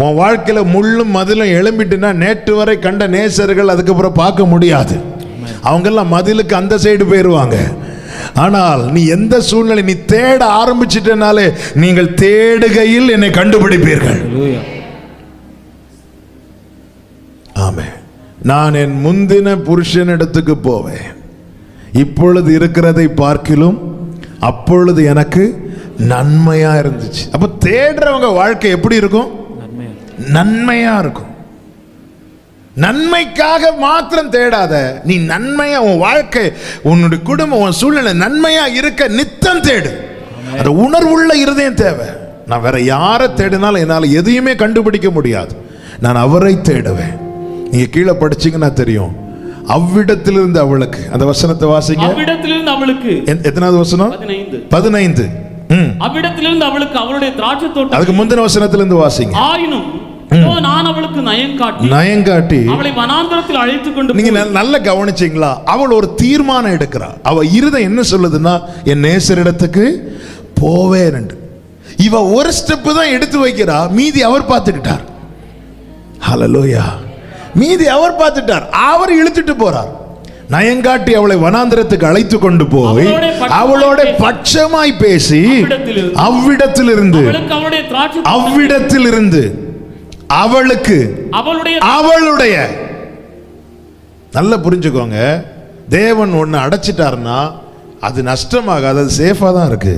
உன் வாழ்க்கையில முள்ளும் மதிலும் எழும்பிட்டுனா நேற்று வரை கண்ட நேசர்கள் அதுக்கப்புறம் பார்க்க முடியாது. அவங்கெல்லாம் மதிலுக்கு அந்த சைடு போயிடுவாங்க. ஆனால் நீ எந்த சூழ்நிலை நீ தேட ஆரம்பிச்சிட்டனாலே நீங்கள் தேடுகையில் என்னை கண்டுபிடிப்பீர்கள். ஆமென். நான் என் முந்தின புருஷனிடத்துக்கு போவேன், இப்பொழுது இருக்கிறதை பார்க்கிலும் அப்பொழுது எனக்கு நன்மையா இருந்துச்சு. அப்ப தேடுறவங்க வாழ்க்கை எப்படி இருக்கும்? நன்மையா இருக்கும். நன்மைக்காக மாத்திரம் தேடாத, நீ நன்மையா உன் வாழ்க்கை, உன்னுடைய குடும்பம், உன் சூழ்நிலை நன்மையா இருக்க நித்தம் தேடு. அந்த உணர்வுள்ள இருதயம் தேவை. நான் வேற யாரை தேடினாலும் என்னால் எதையுமே கண்டுபிடிக்க முடியாது. நான் அவரை தேடுவேன். நீங்க கீழே படிச்சீங்கன்னா தெரியும். அவ்விடத்திலிருந்து அவளுக்கு, அந்த வசனத்தை வாசிங்க. அவ்விடத்திலிருந்து அவளுக்கு எத்தனாவது வசனம்? 15. அவ்விடத்திலிருந்து அவளுக்கு அவளுடைய திராட்சை தோட்டம். அதுக்கு முந்தின வசனத்திலிருந்து வாசிங்க. ஆயினும் நான் அவளுக்கு நயங்காட்டி அவளை வனாந்தரத்தில் அழைத்து கொண்டு. நீங்க நல்ல கவனிச்சீங்களா? அவள் ஒரு தீர்மானம் எடுக்கிறா. அவ இருதயம் என்ன சொல்லுதுன்னா, என் நேசரிடத்துக்கு போவேன். இவ ஒரு ஸ்டெப் தான் எடுத்து வைக்கிறா, மீதி அவர் பார்த்துக்கிட்டார். ஹல்லேலூயா. மீதி அவர் பார்த்துட்டார், அவர் இழுத்துட்டு போறார். நயங்காட்டி அவளை வனாந்தரத்துக்கு அழைத்து கொண்டு போய் அவளோட பட்சமாய் பேசி அவ்விடத்திலிருந்து அவளுக்கு அவளுடைய, நல்லா புரிஞ்சுக்கோங்க, தேவன் ஒன்னு அடைச்சிட்டாருன்னா அது நஷ்டமாகாது, அது சேஃபா தான் இருக்கு.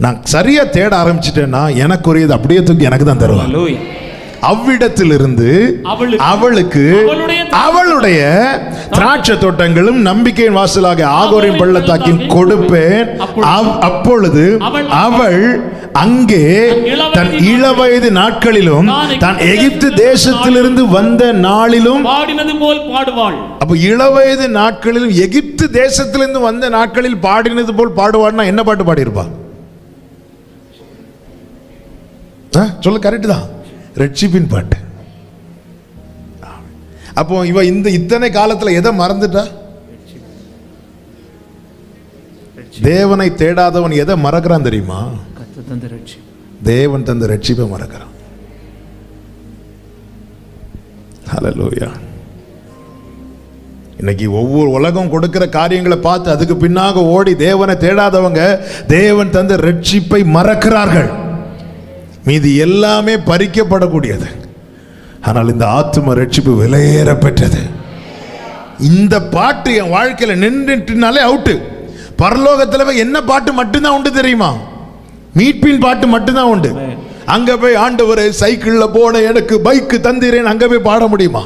நான் சரியா தேட ஆரம்பிச்சிட்டேன்னா எனக்குரியது அப்படியே தூக்கி எனக்கு தான் தருவாங்க. அவ்விடத்திலிருந்து அவளுக்கு அவளுடைய திராட்சை தோட்டங்களும் நம்பிக்கையின் வாசலாக ஆகோரின் பள்ளத்தாக்கின் கொடுப்பேன். அப்பொழுது அவள் அங்கே தன் இளவயது நாட்களிலும் தான் எகிப்து தேசத்திலிருந்து வந்த நாளிலும் பாடினது போல் பாடுவாள். அப்ப இளவயது நாட்களிலும் எகிப்து தேசத்திலிருந்து வந்த நாட்களில் பாடினது போல் பாடுவாள்னா என்ன பாட்டு பாடியிருப்பா? சொல்ல கரெக்ட் தான், ரட்சிப்பின் பாட்டு. அப்போ இவ இந்த இத்தனை காலத்துல எதை மறந்துட்டா? தேவனை தேடாதவன் எதை மறக்கிறான் தெரியுமா? தேவன் தந்த ரட்சிப்பை மறக்கிறான். ஹல்லேலூயா. இன்னைக்கு ஒவ்வொரு உலகம் கொடுக்கிற காரியங்களை பார்த்து அதுக்கு பின்னாக ஓடி தேவனை தேடாதவங்க தேவன் தந்த ரட்சிப்பை மறக்கிறார்கள். மீதி எல்லாமே பறிக்கப்படக்கூடியது. ஆனால் இந்த ஆத்தும ரட்சிப்பு விலையேற பெற்றது. இந்த பாட்டு என் வாழ்க்கையில நின்றுனாலே அவுட்டு. பரலோகத்தில் என்ன பாட்டு மட்டும்தான் உண்டு தெரியுமா? மீட்பின் பாட்டு மட்டும்தான் உண்டு. அங்க போய் ஆண்டவரே சைக்கிள்ல போன எனக்கு பைக் தந்திரேன் அங்க போய் பாட முடியுமா?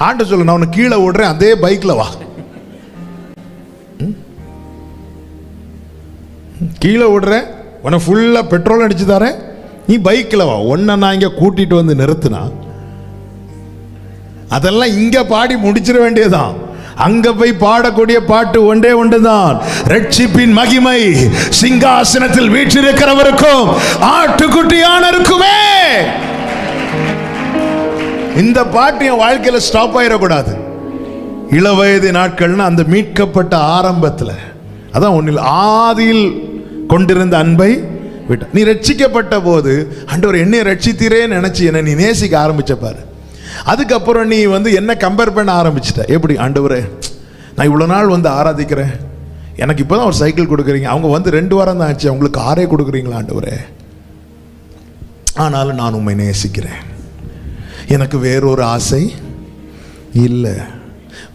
ஆண்டு சொல்ல, நான் உனக்கு கீழே ஓடுறேன், அதே பைக்ல வா. கீழே ஓடுறேன், உனக்கு ஃபுல்லா பெட்ரோல் அடிச்சு தரேன், நீ பைக்கில் வா. ஒன்ன நான் இங்க கூட்டிட்டு வந்து நிறுத்தினா அதெல்லாம் இங்க பாடி முடிச்சிட வேண்டியதான். அங்க போய் பாடக்கூடிய பாட்டு ஒன்றே ஒன்றுதான், ரட்சிப்பின் மகிமை சிங்காசனத்தில் வீற்றிருக்கிறவருக்கும் ஆட்டுக்குட்டியானருக்குமே. இந்த பாட்டு என் வாழ்க்கையில ஸ்டாப் ஆயிடக்கூடாது. இளவயது நாட்கள்னா அந்த மீட்கப்பட்ட ஆரம்பத்தில், அதான் ஒன்றில் ஆதியில் கொண்டிருந்த அன்பை விட்ட. நீ ரட்சிக்கப்பட்ட போது ஆண்டவர் என்னை ரட்சித்தீரே நினைச்சு என்ன நீ நேசிக்க ஆரம்பிச்ச பாரு. அதுக்கப்புறம் நீ என்ன கம்பேர் பண்ண ஆரம்பிச்சிட்ட. எப்படி? ஆண்டவரே நான் இவ்வளவு நாள் ஆராதிக்கிறேன், எனக்கு இப்போதான் ஒரு சைக்கிள் கொடுக்குறீங்க, அவங்க வந்து 2 வாரம் தான் ஆச்சு, அவங்களுக்கு 6 கொடுக்குறீங்களா ஆண்டவரே? ஆனாலும் நான் உம்மை நேசிக்கிறேன், எனக்கு வேறொரு ஆசை இல்லை,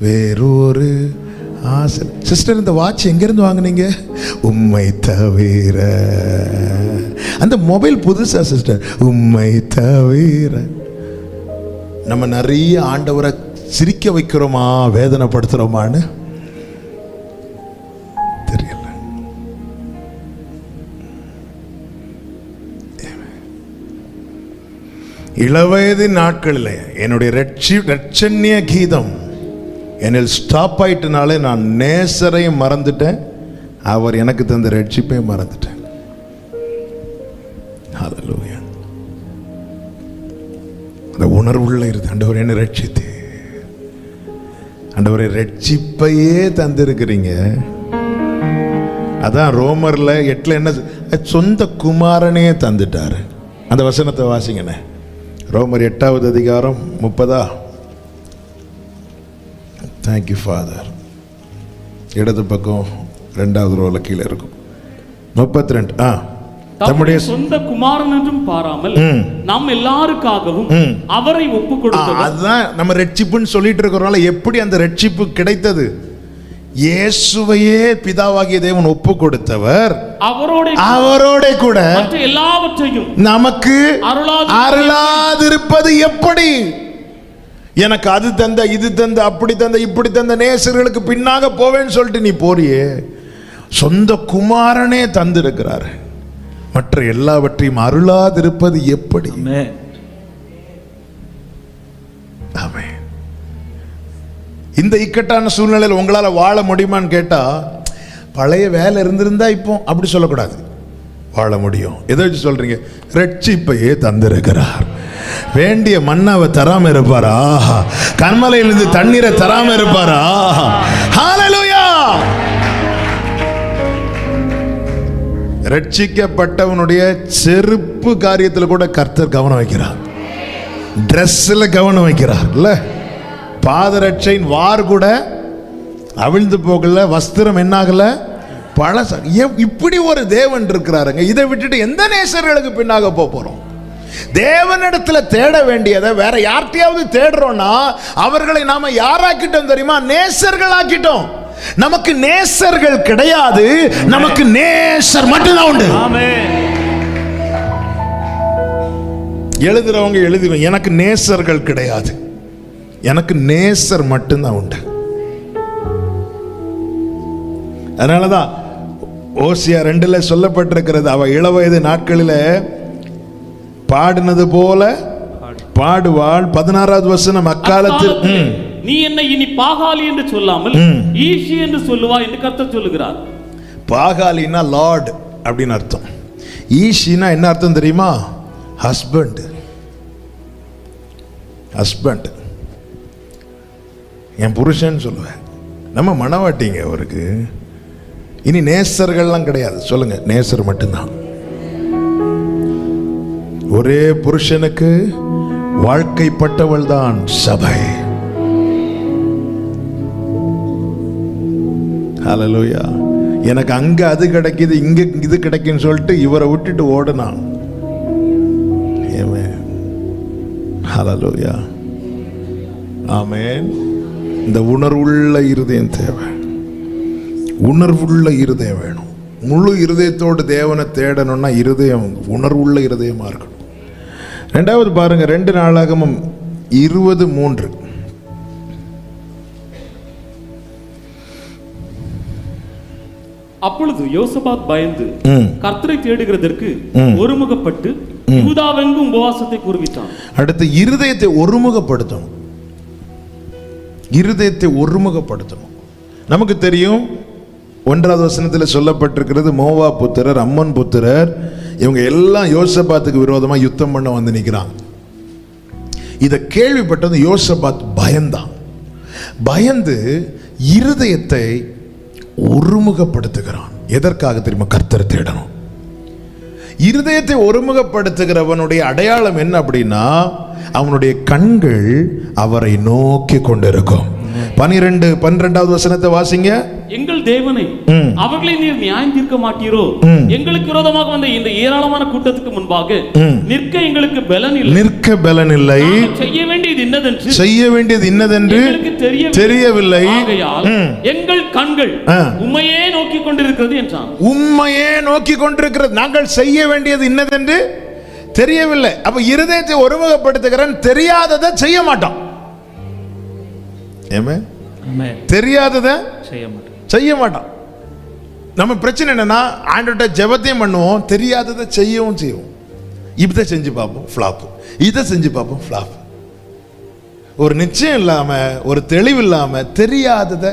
வேறொரு ஆசை. சிஸ்டர், இந்த வாட்ச் எங்கேருந்து வாங்குனீங்க? உம்மை தவிர. அந்த மொபைல் புதுசா சிஸ்டர்? உம்மை தவிர. நம்ம நிறைய ஆண்டவரை சிரிக்க வைக்கிறோமா வேதனைப்படுத்துறோமான்னு தெரியல. இளவயது நாட்களில் என்னுடைய ரட்சண்ய கீதம் என்னில் ஸ்டாப் ஆயிட்டனாலே நான் நேசரையும் மறந்துட்டேன், அவர் எனக்கு தந்த ரட்சிப்பையும் மறந்துட்டேன். ஹல்லேலூயா. அந்த உணர்வுள்ள இருந்து ஆண்டவரே என்னை ரட்சித்து, ஆண்டவரே ரட்சிப்பையே தந்திருக்கிறீங்க. அதான் ரோமர்ல 8 என்ன, சொந்த குமாரனே தந்துட்டாரு. அந்த வசனத்தை வாசிங்கண்ணே. ரோமர் 8வது அதிகாரம் 30. Thank you father. இடது பக்கம் 2வது ரோல கீழே இருக்கும். 32. தம்முடைய சொந்த குமாரன் என்றும் பாராமல் நாம் எல்லாருக்காகவும் அவரை ஒப்பு கொடுத்தார். அதுதான் நம்ம ரட்சிப்புன்னு சொல்லிட்டு இருக்கிறோம்ல. எப்படி அந்த ரட்சிப்பு கிடைத்தது? இயேசுவையே பிதாவாகிய தேவன் ஒப்பு கொடுத்தவர் அவரோட கூட எல்லாவற்றையும் நமக்கு அருளாதிருப்பது எப்படி? எனக்கு அது தந்த, இது தந்த, அப்படி தந்த, இப்படி தந்த நேசர்களுக்கு பின்னாக போவேன்னு சொல்லிட்டு நீ போறியே. சொந்த குமாரனே தந்திருக்கிறார், மற்ற எல்லாவற்றையும் அருளாதிருப்பது எப்படி? ஆமென். இந்த இக்கட்டான சூழ்நிலையில் உங்களால் வாழ முடியுமான்னு கேட்டா, பழைய வேலை இருந்திருந்தா இப்போ அப்படி சொல்லக்கூடாது, வாழ முடியும். எதை வச்சு சொல்றீங்க? ரட்சிப்பையே தந்திருக்கிறார். வேண்டிய மன்னாவை தராம இருப்பாரா? கண்மலையிலிருந்து தண்ணீரை தராம இருப்பாரா? ஹல்லேலூயா. ரட்சிக்கப்பட்டவனுடைய செருப்பு காரியத்தில் கூட கர்த்தர் கவனம் வைக்கிறார், டிரெஸ்ல கவனம் வைக்கிறார். இல்ல, பாதரட்சையின் வார் கூட அவிழ்ந்து போகல, வஸ்திரம் என்னாகல, பழச. இப்படி ஒரு தேவன் இருக்கிறாருங்க. இதை விட்டுட்டு எந்த நேசர்களுக்கு பின்னாக போறோம்? தேவனிடத்துல தேட வேண்டியதை வேற யார்கிட்டயாவது தேடுறோம்னா அவர்களை நாம யாராக்கிட்டோம் தெரியுமா? நேசர்களாக்கிட்டோம். நமக்கு நேசர்கள் கிடையாது, நமக்கு நேசர் மட்டும்தான் உண்டு. எழுதுறவங்க எழுதுவேன், எனக்கு நேசர்கள் கிடையாது, எனக்கு நேசர் மட்டும்தான் உண்டு. அதனாலதான் ஓசியா 2ல சொல்லப்பட்டிருக்கிறது, அவ இளவயது நாட்களில பாடினது போல பாடுவாள். 16வது வசனம், அக்காலத்தில் நீ என்னை இனி பாகாலி என்று சொல்லாமல் ஈஷி என்று சொல்லுவா என்று கர்த்தர் சொல்லுகிறார். பாகாலினா லார்ட் அப்படின்னு அர்த்தம். ஈஷினா என்ன அர்த்தம் தெரியுமா? ஹஸ்பண்ட். ஹஸ்பண்ட், என் புருஷன் சொல்லுவேன். நம்ம மனவாட்டிங்க அவருக்கு. இனி நேசர்கள்லாம் கிடையாது, சொல்லுங்க, நேசர் மட்டும்தான். ஒரே புருஷனுக்கு வாழ்க்கைப்பட்டவள் தான் சபை. ஹல்லேலூயா. எனக்கு அங்க அது கிடைக்குது, இங்க இது கிடைக்குன்னு சொல்லிட்டு இவரை விட்டுட்டு ஓடனான். ஹல்லேலூயா. ஆமென். இந்த உணர்வுள்ள இருதயம் தேவை, உணர்வுள்ள இருதயம் வேணும். முழு இருதயத்தோடு தேவனை தேடணும்னா இருதயம் உணர்வுள்ள இருதயமா இருக்கணும். 2வது பாருங்க, 2 நாளாகமம் 20:3. அப்பொழுது யோசபாத் பயந்து கர்த்தரை தேடுகிறதற்கு ஒருமுகப்பட்டு யூதாவெங்கும் உபவாசத்தை கூறுவித்தான். அடுத்து இருதயத்தை ஒருமுகப்படுத்தணும். இருதயத்தை ஒருமுகப்படுத்தணும். நமக்கு தெரியும், 1வது வசனத்தில் சொல்லப்பட்டிருக்கிறது, மோவா புத்திரர், அம்மன் புத்திரர், இவங்க எல்லாம் யோசபாத்துக்கு விரோதமா யுத்தம் பண்ண வந்து நிற்கிறாங்க. இதை கேள்விப்பட்டது யோசபாத் பயந்தான். பயந்து இருதயத்தை ஒருமுகப்படுத்துகிறான். எதற்காக தெரியுமா? கர்த்தரை தேடணும். இருதயத்தை ஒருமுகப்படுத்துகிறவனுடைய அடையாளம் என்ன அப்படின்னா, அவனுடைய கண்கள் அவரை நோக்கி கொண்டிருக்கும். 12வது வசனத்தை வாசிங்க. எங்கள் தேவனை அவர்களை நீர் நியாயம் தீர்க்க மாட்டீரோ? எங்களுக்கு விரோதமாக வந்த இந்த ஏராளமான கூட்டத்துக்கு முன்பாக நிற்க எங்களுக்கு பலன் இல்லை. செய்ய வேண்டியது இன்னதென்று தெரியவில்லை. எங்கள் கண்கள் உம்மையே நோக்கி கொண்டிருக்கிறது என்றான். உம்மையே நோக்கி கொண்டிருக்கிறது. நாங்கள் செய்ய வேண்டியது இன்னதென்று தெரியவில்லை. அப்ப இருதயத்தை ஒருமுகப்படுத்துகிறேன், தெரியாததை செய்ய மாட்டோம். தெரியாததை செய்ய மாட்டோம். நம்ம பிரச்சனை என்னன்னா, ஆண்டவர்ட்ட ஜெபத்தையும் பண்ணுவோம், தெரியாததை செய்யவும் செய்வோம். இதை செஞ்சு பார்ப்போம், ஃப்ளாப். இதை செஞ்சு பார்ப்போம், ஃப்ளாப். ஒரு நிச்சயம் இல்லாம, ஒரு தெளிவு இல்லாம தெரியாததை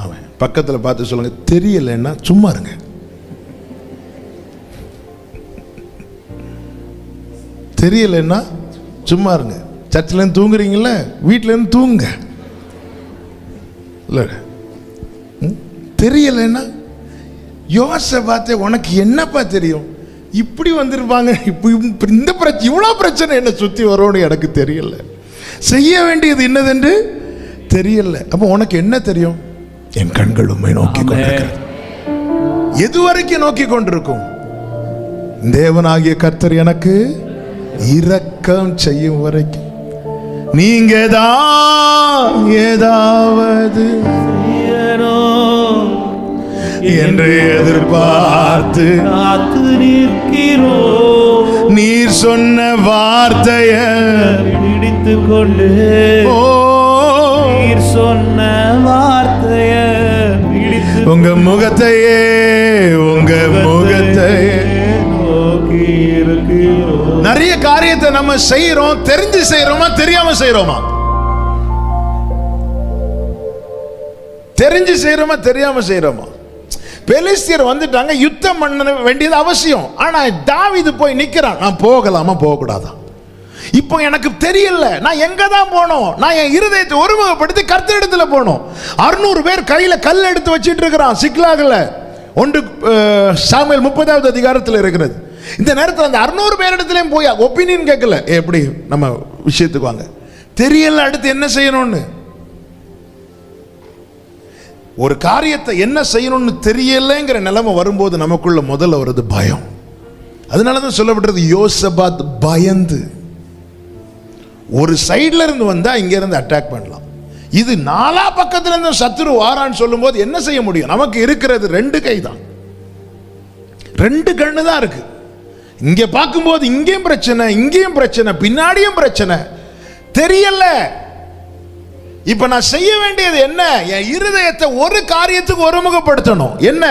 அவன் பக்கத்தில் பார்த்து சொல்லுங்க, தெரியலைன்னா சும்மா இருங்க. தெரியலைன்னா சும்மா இருங்க. சர்ச்சில் இருந்து தூங்குறீங்கல்ல, வீட்டில இருந்து தூங்குங்க. இல்லை தெரியலைன்னா யோசபாத்தே, உனக்கு என்னப்பா தெரியும்? இப்படி வந்திருப்பாங்க, இந்த பிரச்சனை, இவ்வளோ பிரச்சனை என்ன சுற்றி வரும்னு எனக்கு தெரியல. செய்ய வேண்டியது என்னதென்று தெரியல. அப்போ உனக்கு என்ன தெரியும்? என் கண்கள் உம்மை நோக்கி கொண்டிருக்கிறது. எது வரைக்கும் நோக்கி கொண்டிருக்கும்? தேவனாகிய கர்த்தர் எனக்கு இரக்கம் செய்யும் வரைக்கும். நீங்க தான் ஏதாவது என்று எதிர்பார்த்து காத்து நிற்கிறோம். நீர் சொன்ன வார்த்தைய பிடித்துக் கொண்டு, நீர் சொன்ன வார்த்தைய பிடித்து, உங்க முகத்தையே நோக்கி இருக்கிறோம். நிறைய காரியத்தை நம்ம செய்யறோம், தெரிஞ்சு செய்யறோமா தெரியாம செய்யறோமா? தெரிஞ்சு செய்யறோமா தெரியாம செய்யறோமா? பெலிஸ்தியர் வந்துட்டாங்க, யுத்தம் பண்ண வேண்டியது அவசியம். ஆனா தாவீது போய் நிக்கிறான், நான் போகலாமா போகக்கூடாதா? இப்போ எனக்கு தெரியல, நான் எங்க தான் போனோம்? நான் என் இருதயத்தை ஒருமுகப்படுத்தி கர்த்தரிடத்துல போனோம். 600 பேர் கையில கல் எடுத்து வச்சிட்டு இருக்கிறான் சிக்லாகில். 1 சாமுவேல் 30வது அதிகாரத்தில் இருக்கிறது. இந்த நேரத்தில் அந்த 600 பேரிடத்துலயும் போய் ஒப்பீனியன் கேட்கல, எப்படி நம்ம விஷயத்துக்கு வாங்க, தெரியல அடுத்து என்ன செய்யணும்னு. ஒரு காரியத்தை என்ன செய்யணும்னு தெரியலைங்கிற நிலைமை வரும்போது நமக்குள்ள முதல்ல வருது பயம். அதனாலதான் சொல்லப்பட்டது யோசபாத் பயந்து. ஒரு சைட்ல இருந்து வந்தா இங்க இருந்து அட்டாக் பண்ணலாம். இது 4 பக்கத்துல இருந்து சத்துரு வாரான்னு சொல்லும் போது என்ன செய்ய முடியும்? நமக்கு இருக்கிறது 2 கை தான், 2 கண்ணு தான் இருக்கு. இங்க பார்க்கும்போது இங்கேயும் பிரச்சனை, இங்கேயும் பிரச்சனை, பின்னாடியும் பிரச்சனை. தெரியல. இப்ப நான் செய்ய வேண்டியது என்ன? என் இருதயத்தை ஒரு காரியத்துக்கு ஒருமுகப்படுத்தணும். என்ன?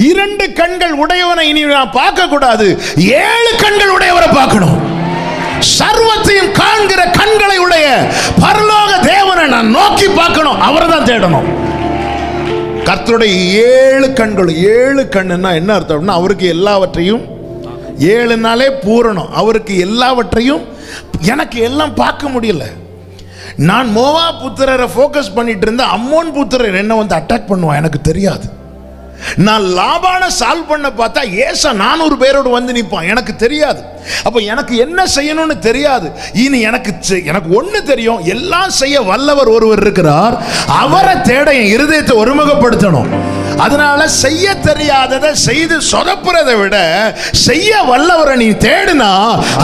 2 கண்கள் உடையவனை இனி நான் பார்க்க கூடாது, 7 கண்கள் உடையவரை பார்க்கணும். சர்வத்தையும் காண்கிற கண்களை உடைய பரலோக தேவனை நான் நோக்கி பார்க்கணும், அவரை தான் தேடணும். கர்த்தருடைய 7 கண்கள். 7 கண்ணுன்னா என்ன அர்த்தம்னா, அவருக்கு எல்லாவற்றையும், 7 நாளே பூரணம், அவருக்கு எல்லாவற்றையும். எனக்கு எல்லாம் பார்க்க முடியல. நான் மோவா புத்திரரை ஃபோக்கஸ் பண்ணிட்டு இருந்த அம்மோன் புத்திரர் என்ன வந்து அட்டாக் பண்ணுவான் எனக்கு தெரியாது. நான் லாபான சால்வ் பண்ண பார்த்தா ஏசா 400 பேரோடு வந்து நிற்பான், எனக்கு தெரியாது. அப்ப எனக்கு என்ன செய்யணும்னு தெரியாது. இனி எனக்கு ஒண்ணு தெரியும், எல்லாம் செய்ய வல்லவர் ஒருவர் இருக்கிறார், அவரை தேட என் இருதயத்தை ஒருமுகப்படுத்தணும். அதனால செய்ய தெரியாததை செய்து சொதப்புறதை விட செய்ய வல்லவரை நீ தேடினா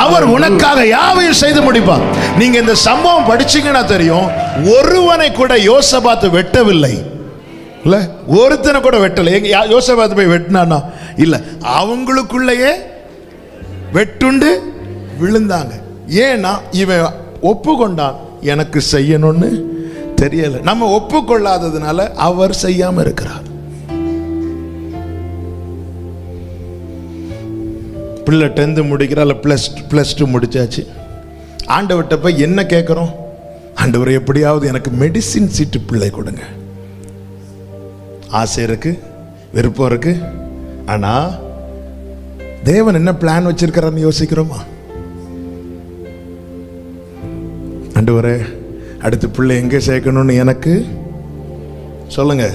அவர் உனக்காக யாவையும் செய்து முடிப்பார். நீங்க இந்த சம்பவம் படிச்சீங்கன்னா தெரியும், ஒருவனை கூட யோசபாத் வெட்டவில்லை. இல்ல, ஒருத்தனை கூட வெட்டல. யோசபாத் போய் வெட்டினானா? இல்ல, அவங்களுக்குள்ளேயே வெட்டுண்டு விழுந்தாங்க. ஏன்னா இவன் ஒப்புக்கொண்டான், எனக்கு செய்யணும்னு தெரியல. நம்ம ஒப்புக்கொள்ளாததுனால அவர் செய்யாம இருக்கிறார். பிள்ளை 10th முடிக்கிறாள், ப்ளஸ் 2 முடிச்சாச்சு. ஆண்டவர்கிட்ட போய் என்ன கேட்குறோம்? ஆண்டவர் எப்படியாவது எனக்கு மெடிசின் சீட்டு பிள்ளை கொடுங்க. ஆசை இருக்கு, விருப்பம் இருக்கு. ஆனா தேவன் என்ன பிளான் வச்சிருக்கிறான்னு யோசிக்கிறோமா? ஆண்டவரே அடுத்த பிள்ளை எங்க சேர்க்கணும்னு எனக்கு சொல்லுங்க.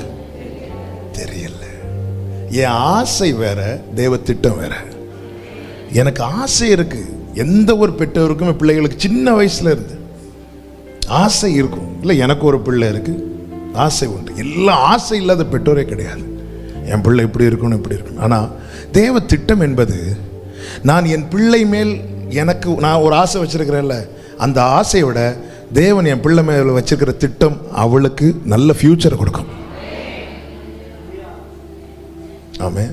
தெரியல. என் ஆசை வேற, தேவ திட்டம் வேற. எனக்கு ஆசை இருக்கு. எந்த ஒரு பெற்றோருக்கும் பிள்ளைகளுக்கு சின்ன வயசுல இருந்து ஆசை இருக்கும். இல்லை எனக்கு ஒரு பிள்ளை இருக்கு, ஆசை உண்டு. எல்லாம் ஆசை இல்லாத பெற்றோரே கிடையாது. என் பிள்ளை இப்படி இருக்கணும் இப்படி இருக்கணும். ஆனால் தேவ திட்டம் என்பது, நான் என் பிள்ளை மேல் நான் ஒரு ஆசை வச்சிருக்கிறேன்ல, அந்த ஆசையை விட தேவன் என் பிள்ளை மேல் வச்சிருக்கிற திட்டம் அவளுக்கு நல்ல ஃபியூச்சரை கொடுக்கும். ஆமே.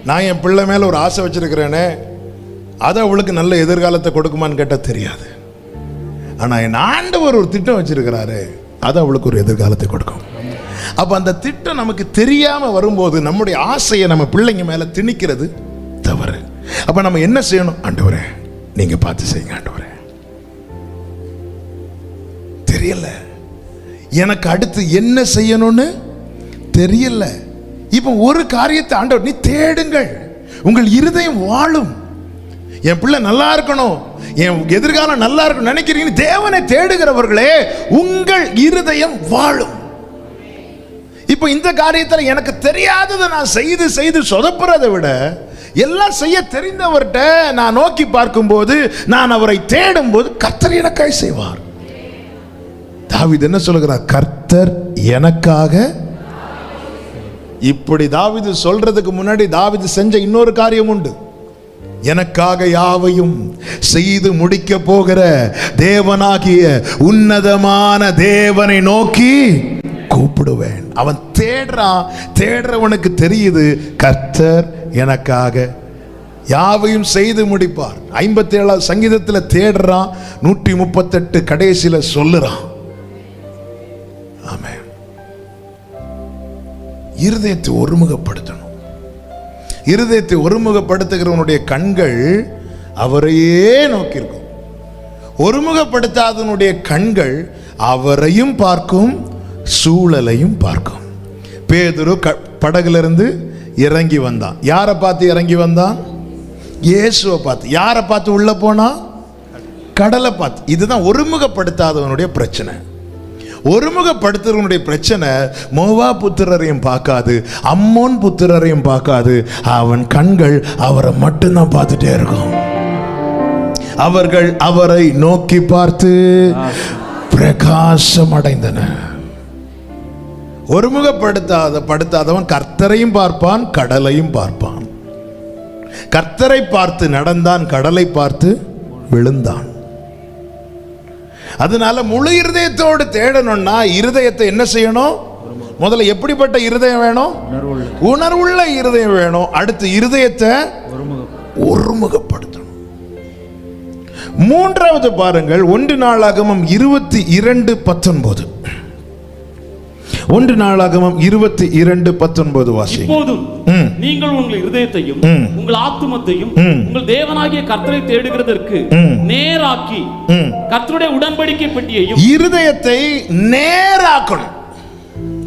நான் என் பிள்ளை மேல ஒரு ஆசை வச்சிருக்கிறேனே, அது அவளுக்கு நல்ல எதிர்காலத்தை கொடுக்குமான்னு கேட்டால் தெரியாது. ஆனால் என் ஆண்டவர் ஒரு திட்டம் வச்சிருக்கிறாரு, அது அவளுக்கு ஒரு எதிர்காலத்தை கொடுக்கும். அப்போ அந்த திட்டம் நமக்கு தெரியாமல் வரும்போது நம்முடைய ஆசையை நம்ம பிள்ளைங்க மேலே திணிக்கிறது தவறு. அப்போ நம்ம என்ன செய்யணும்? ஆண்டவரே நீங்க பார்த்து செய்யுங்க. ஆண்டவரே தெரியல, எனக்கு அடுத்து என்ன செய்யணும்னு தெரியல. இப்போ ஒரு காரியத்தை ஆண்டவர் நீ தேடுங்கள், உங்கள் இருதயம் வாழும். என் பிள்ளை நல்லா இருக்கணும், என் எதிர்காலம் நல்லா இருக்கணும் நினைக்கிறீங்க, தேவனை தேடுகிறவர்களே உங்கள் இருதயம் வாழும். இப்போ இந்த காரியத்தில் எனக்கு தெரியாததை நான் செய்து செய்து சொதப்புறதை விட எல்லாம் செய்ய தெரிந்தவர்கிட்ட நான் நோக்கி பார்க்கும்போது, நான் அவரை தேடும் போது கர்த்தர் எனக்காய் செய்வார். தாவீது என்ன சொல்லுகிறார்? கர்த்தர் எனக்காக. இப்படி தாவீது சொல்றதுக்கு முன்னாடி தாவீது செஞ்ச இன்னொரு காரியம் உண்டு. எனக்காக யாவையும் செய்து முடிக்க போகிற தேவனாகிய உன்னதமான தேவனை நோக்கி கூப்பிடுவேன். அவன் தேடுறவனுக்கு தெரியுது கர்த்தர் எனக்காக யாவையும் செய்து முடிப்பார். 57 சங்கீதத்தில் தேடுறான், 138 கடைசியில சொல்லுறான். ஆமென். இருதயத்தை ஒருமுகப்படுத்தணும். இருதயத்தை ஒருமுகப்படுத்துகிறவனுடைய கண்கள் அவரையே நோக்கி இருக்கும். ஒருமுகப்படுத்தாதவனுடைய கண்கள் அவரையும் பார்க்கும், சூழலையும் பார்க்கும். பேதுரு படகுலிருந்து இறங்கி வந்தான். யாரை பார்த்து இறங்கி வந்தான்? இயேசுவை பார்த்து. யாரை பார்த்து உள்ள போனா? கடலை பார்த்து. இதுதான் ஒருமுகப்படுத்தாதவனுடைய பிரச்சனை. ஒருமுகப்படுத்துறவனுடைய பிரச்சனை மோவா புத்திரரையும் பார்க்காது, அம்மோன் புத்திரரையும் பார்க்காது. அவன் கண்கள் அவரை மட்டும்தான் பார்த்துட்டே இருக்கும். அவர்கள் அவரை நோக்கி பார்த்து பிரகாசம் அடைந்தன. ஒருமுகப்படுத்தாதவன் கர்த்தரையும் பார்ப்பான், கடலையும் பார்ப்பான். கர்த்தரை பார்த்து நடந்தான், கடலை பார்த்து விழுந்தான். அதனால முழு இருதயத்தோடு தேடணும்னா இருதயத்தை என்ன செய்யணும்? முதல்ல எப்படிப்பட்ட இருதயம் வேணும்? உணர்வுள்ள இருதயம் வேணும். அடுத்து இருதயத்தை ஒருமுகப்படுத்தணும். மூன்றாவது பாருங்கள், 1 நாளாகமம் 22:19. 1 நாளாகமம் 22:19 வாசி. இப்போதும் நீங்கள் உங்கள் இருதயத்தையும் உங்கள் ஆத்துமத்தையும் உங்கள் தேவனாகிய கர்த்தரை தேடுகிறதற்கு நேராக்கி கர்த்தருடைய உடன்படிக்கை பெட்டியையும். இருதயத்தை நேராக்கணும்.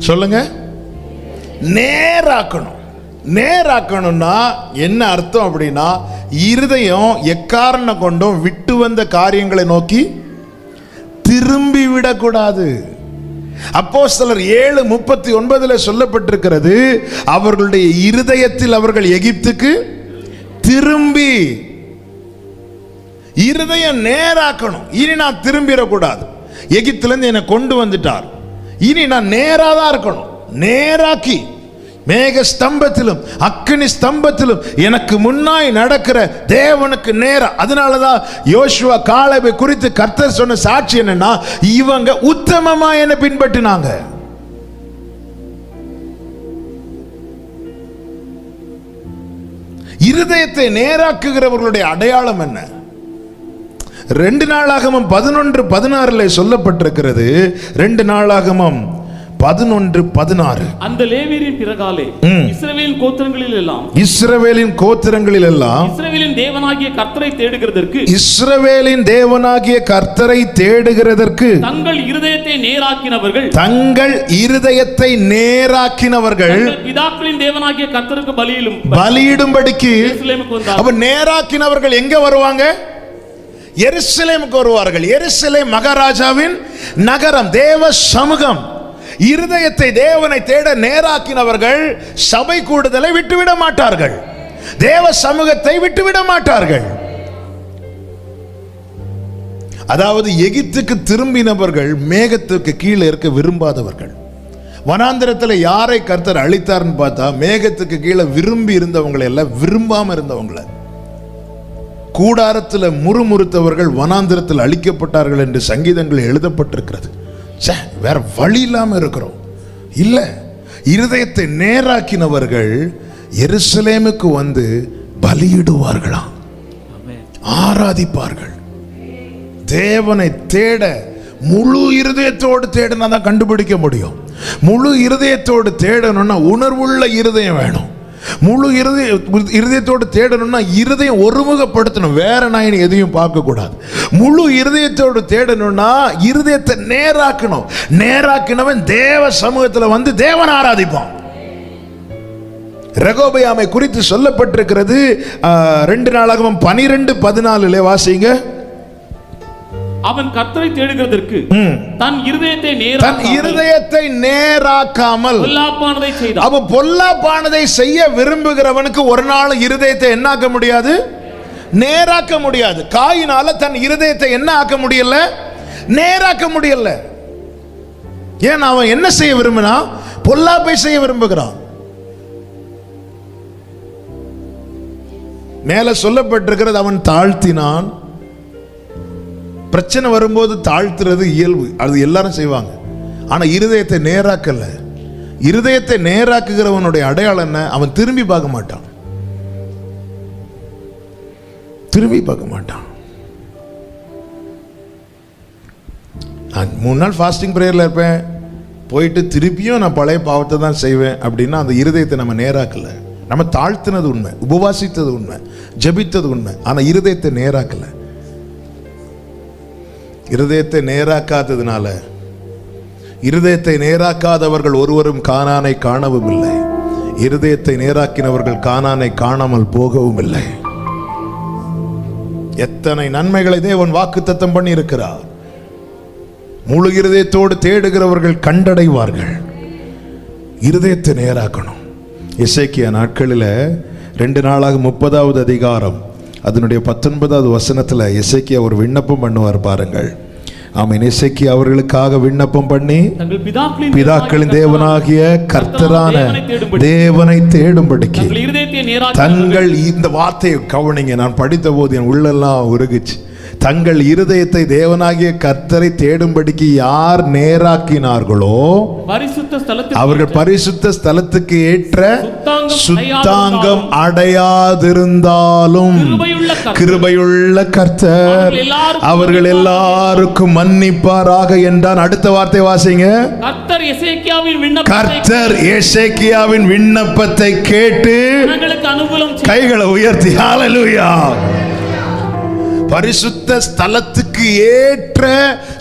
சொல்லுங்க, நேராக்கணும். நேராக்கணும்னா என்ன அர்த்தம் அப்படின்னா, இருதயம் எக்காரணம் கொண்டும் விட்டு வந்த காரியங்களை நோக்கி திரும்பி விடக்கூடாது. அப்போஸ்தலர் 7:39 சொல்லப்பட்டிருக்கிறது, அவர்களுடைய இருதயத்தில் அவர்கள் எகிப்துக்கு திரும்பி. இருதயம் நேராக்கணும். இனி நான் திரும்பிடக்கூடாது. எகிப்திலிருந்து என்னை கொண்டு வந்துட்டார், இனி நான் நேராதான் இருக்கணும். நேராக்கி மேக ஸ்தம்பத்திலும் அக்கினி ஸ்தம்பத்திலும் எனக்கு முன்னாய் நடக்கிற தேவனுக்கு நேரா. அதனாலதான் யோசுவா காலேபை குறித்து கர்த்தர் சொன்ன சாட்சி என்னன்னா, இவங்க உத்தமமா என்னை பின்பற்றினாங்க. இருதயத்தை நேராக்குகிறவர்களுடைய அடையாளம் என்ன? 2 நாளாகமம் 11:16 சொல்லப்பட்டிருக்கிறது. 2 நாளாகமம் 11:16. அந்த லேவியரின் பிறகாலே இஸ்ரவேலின் கோத்திரங்களில் எல்லாம் இஸ்ரவேலின் தேவனாகிய கர்த்தரை தேடுகிறதற்கு தங்கள் இருதயத்தை நேராக்கினவர்கள் பிதாக்களின் தேவனாகிய கர்த்தருக்கு பலியிடும்படிக்கு எருசலேமுக்கு வந்தார்கள். அப்ப நேராக்கினவர்கள் எங்க வருவாங்க? எருசலேமுக்கு வருவார்கள். எருசலேம் மகாராஜாவின் நகரம், தேவ சமூகம். இருதயத்தை தேவனை தேட நேராக்கினவர்கள் சபை கூடுதலை விட்டுவிட மாட்டார்கள், தேவ சமூகத்தை விட்டுவிட மாட்டார்கள். அதாவது எகிப்துக்கு திரும்பினவர்கள் மேகத்துக்கு கீழே இருக்க விரும்பாதவர்கள். வனாந்திரத்தில் யாரை கர்த்தர் அழித்தார்னு பார்த்தா மேகத்துக்கு கீழே விரும்பி இருந்தவங்களை எல்லாம், விரும்பாம இருந்தவங்களை. கூடாரத்தில் முறுமுறுத்தவர்கள் வனாந்திரத்தில் அழிக்கப்பட்டார்கள் என்று சங்கீதங்கள் எழுதப்பட்டிருக்கிறது. வேற வழி இல்லாம இருக்கிறோம் இல்ல. இருதயத்தை நேராக்கினவர்கள் எருசலேமுக்கு வந்து பலியிடுவார்களாம், ஆராதிப்பார்கள். தேவனை தேட முழு இருதயத்தோடு தேடினா தான் கண்டுபிடிக்க முடியும். முழு இருதயத்தோடு தேடணும்னா உணர்வுள்ள இருதயம் வேணும். முழு இருதயத்தோடு தேடணும்னா இருதயம் ஒருமுகப்படுத்தணும், வேற நான் எதையும் பார்க்க கூடாது. முழு இருதயத்தோடு தேடணும்னா இருதயத்தை நேராக்கணும். நேராக்கினவன் தேவ சமூகத்தில் வந்து தேவன் ஆராதிப்பான். ரெகோபெயாமை குறித்து சொல்லப்பட்டிருக்கிறது 2 நாளாகமம் 12:14 வாசிங்க. அவன் கர்த்தரை தேடுகிறதற்கு தன் இருதயத்தை நேராக்காமல் பொல்லாப்பானதை செய்தான். அவன் பொல்லாப்பானதை செய்ய விரும்புகிறவனுக்கு ஒரு நாள் இருதயத்தை என்ன ஆக்க முடியாது? நேராக்க முடியாது. காயினால தன் இருதயத்தை என்ன ஆக்க முடியல? நேராக்க முடியல. ஏன்? அவன் என்ன செய்ய விரும்பினா? பொல்லாப்பை செய்ய விரும்புகிறான். மேல சொல்லப்பட்டிருக்கிறது, அவன் தாழ்த்தினான். பிரச்சனை வரும்போது தாழ்த்துறது இயல்பு, அது எல்லாரும் செய்வாங்க. ஆனா இருதயத்தை நேராக்கல. இருதயத்தை நேராக்குகிறவனுடைய அடையாளம் என்ன? அவன் திரும்பி பார்க்க மாட்டான். திரும்பி பார்க்க மாட்டான். நான் 3 நாள் ஃபாஸ்டிங் பிரேயர்ல இருப்பேன், போயிட்டு திருப்பியும் நான் பழைய பாவத்தை தான் செய்வேன் அப்படின்னா அந்த இருதயத்தை நம்ம நேராக்கல. நம்ம தாழ்த்தினது உண்மை, உபவாசித்தது உண்மை, ஜெபித்தது உண்மை, ஆனா இருதயத்தை நேராக்கல. இருதயத்தை நேராக்காததுனால, இருதயத்தை நேராக்காதவர்கள் ஒருவரும் கானானை காணவும் இல்லை. இருதயத்தை நேராக்கினவர்கள் கானானை காணாமல் போகவும் இல்லை. எத்தனை நன்மைகளை தேவன் வாக்குத்தத்தம் பண்ணி இருக்கிறார். முழு இருதயத்தோடு தேடுகிறவர்கள் கண்டடைவார்கள். இருதயத்தை நேராக்கணும். எசேக்கியா நாட்களில் 2 நாளாக 30வது அதிகாரம் அதனுடைய 19வது வசனத்தில் எசேக்கியா ஒரு விண்ணப்பம் பண்ணுவார் பாருங்கள். ஆமென். எசேக்கியா அவர்களுக்காக விண்ணப்பம் பண்ணி பிதாக்களின் தேவனாகிய கர்த்தரான தேவனை தேடும்படிக்கு தங்கள், இந்த வார்த்தையை கவனிங்க, நான் படித்த போது என் உள்ளெல்லாம் உருகுச்சு. தங்கள் இருதயத்தை தேவனாகிய கர்த்தரை தேடும்படிக்கு யார் நேராக்கினார்களோ அவர்கள் பரிசுத்த ஸ்தலத்துக்கு ஏற்ற சுத்தாங்கம் அடையாதிருந்தாலும் கிருபையுள்ள கர்த்தர் அவர்கள் எல்லாருக்கும் மன்னிப்பாராக என்றான். அடுத்த வார்த்தை வாசிங்க. கர்த்தர் எசேக்கியாவின் விண்ணப்பத்தை கேட்டு கைகளை உயர்த்தி ஹல்லேலூயா. பரிசுத்த ஸ்தலத்துக்கு ஏற்ற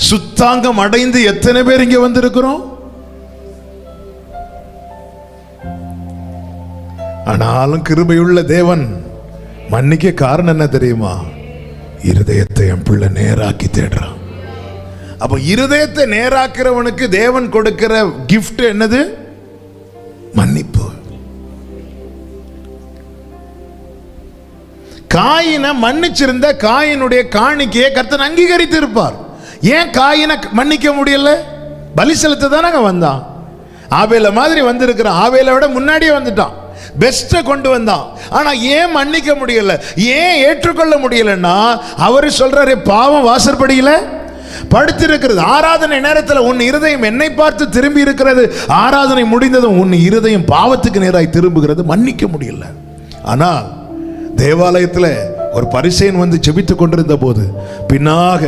சுத்தாங்கம் அடைந்து எத்தனை பேர் இங்க வந்திருக்கிறோம்? ஆனாலும் கிருபையுள்ள தேவன் மன்னிக்க காரணம் என்ன தெரியுமா? இருதயத்தை என் பிள்ளை நேராக்கி தேடுறான். அப்ப இருதயத்தை நேராக்கிறவனுக்கு தேவன் கொடுக்கிற கிஃப்ட் என்னது? மன்னிப்பு. காயினை மன்னிச்சிருந்த காயினுடைய காணிக்கையை கர்த்தர் அங்கீகரித்து இருப்பார். ஏன் காயினை மன்னிக்க முடியல? பலி செலுத்த தானங்க வந்தான். ஆபேல மாதிரி வந்திருக்கிறான். ஆபேலை விட முன்னாடியே வந்துட்டான், பெஸ்ட்டை கொண்டு வந்தான். ஆனா ஏன் மன்னிக்க முடியல? ஏன் ஏற்றுக்கொள்ள முடியலன்னா அவரு சொல்றாரு, பாவம் வாசற்படியில படுத்திருக்கிறது. ஆராதனை நேரத்தில் உன் இருதயம் என்னை பார்த்து திரும்பி இருக்கிறது. ஆராதனை முடிந்ததும் உன் இருதயம் பாவத்துக்கு நேராய் திரும்புகிறது. மன்னிக்க முடியல. ஆனால் தேவாலயத்தில் ஒரு பரிசேயன் வந்து ஜெபித்துக் கொண்டிருந்த போது பின்னாக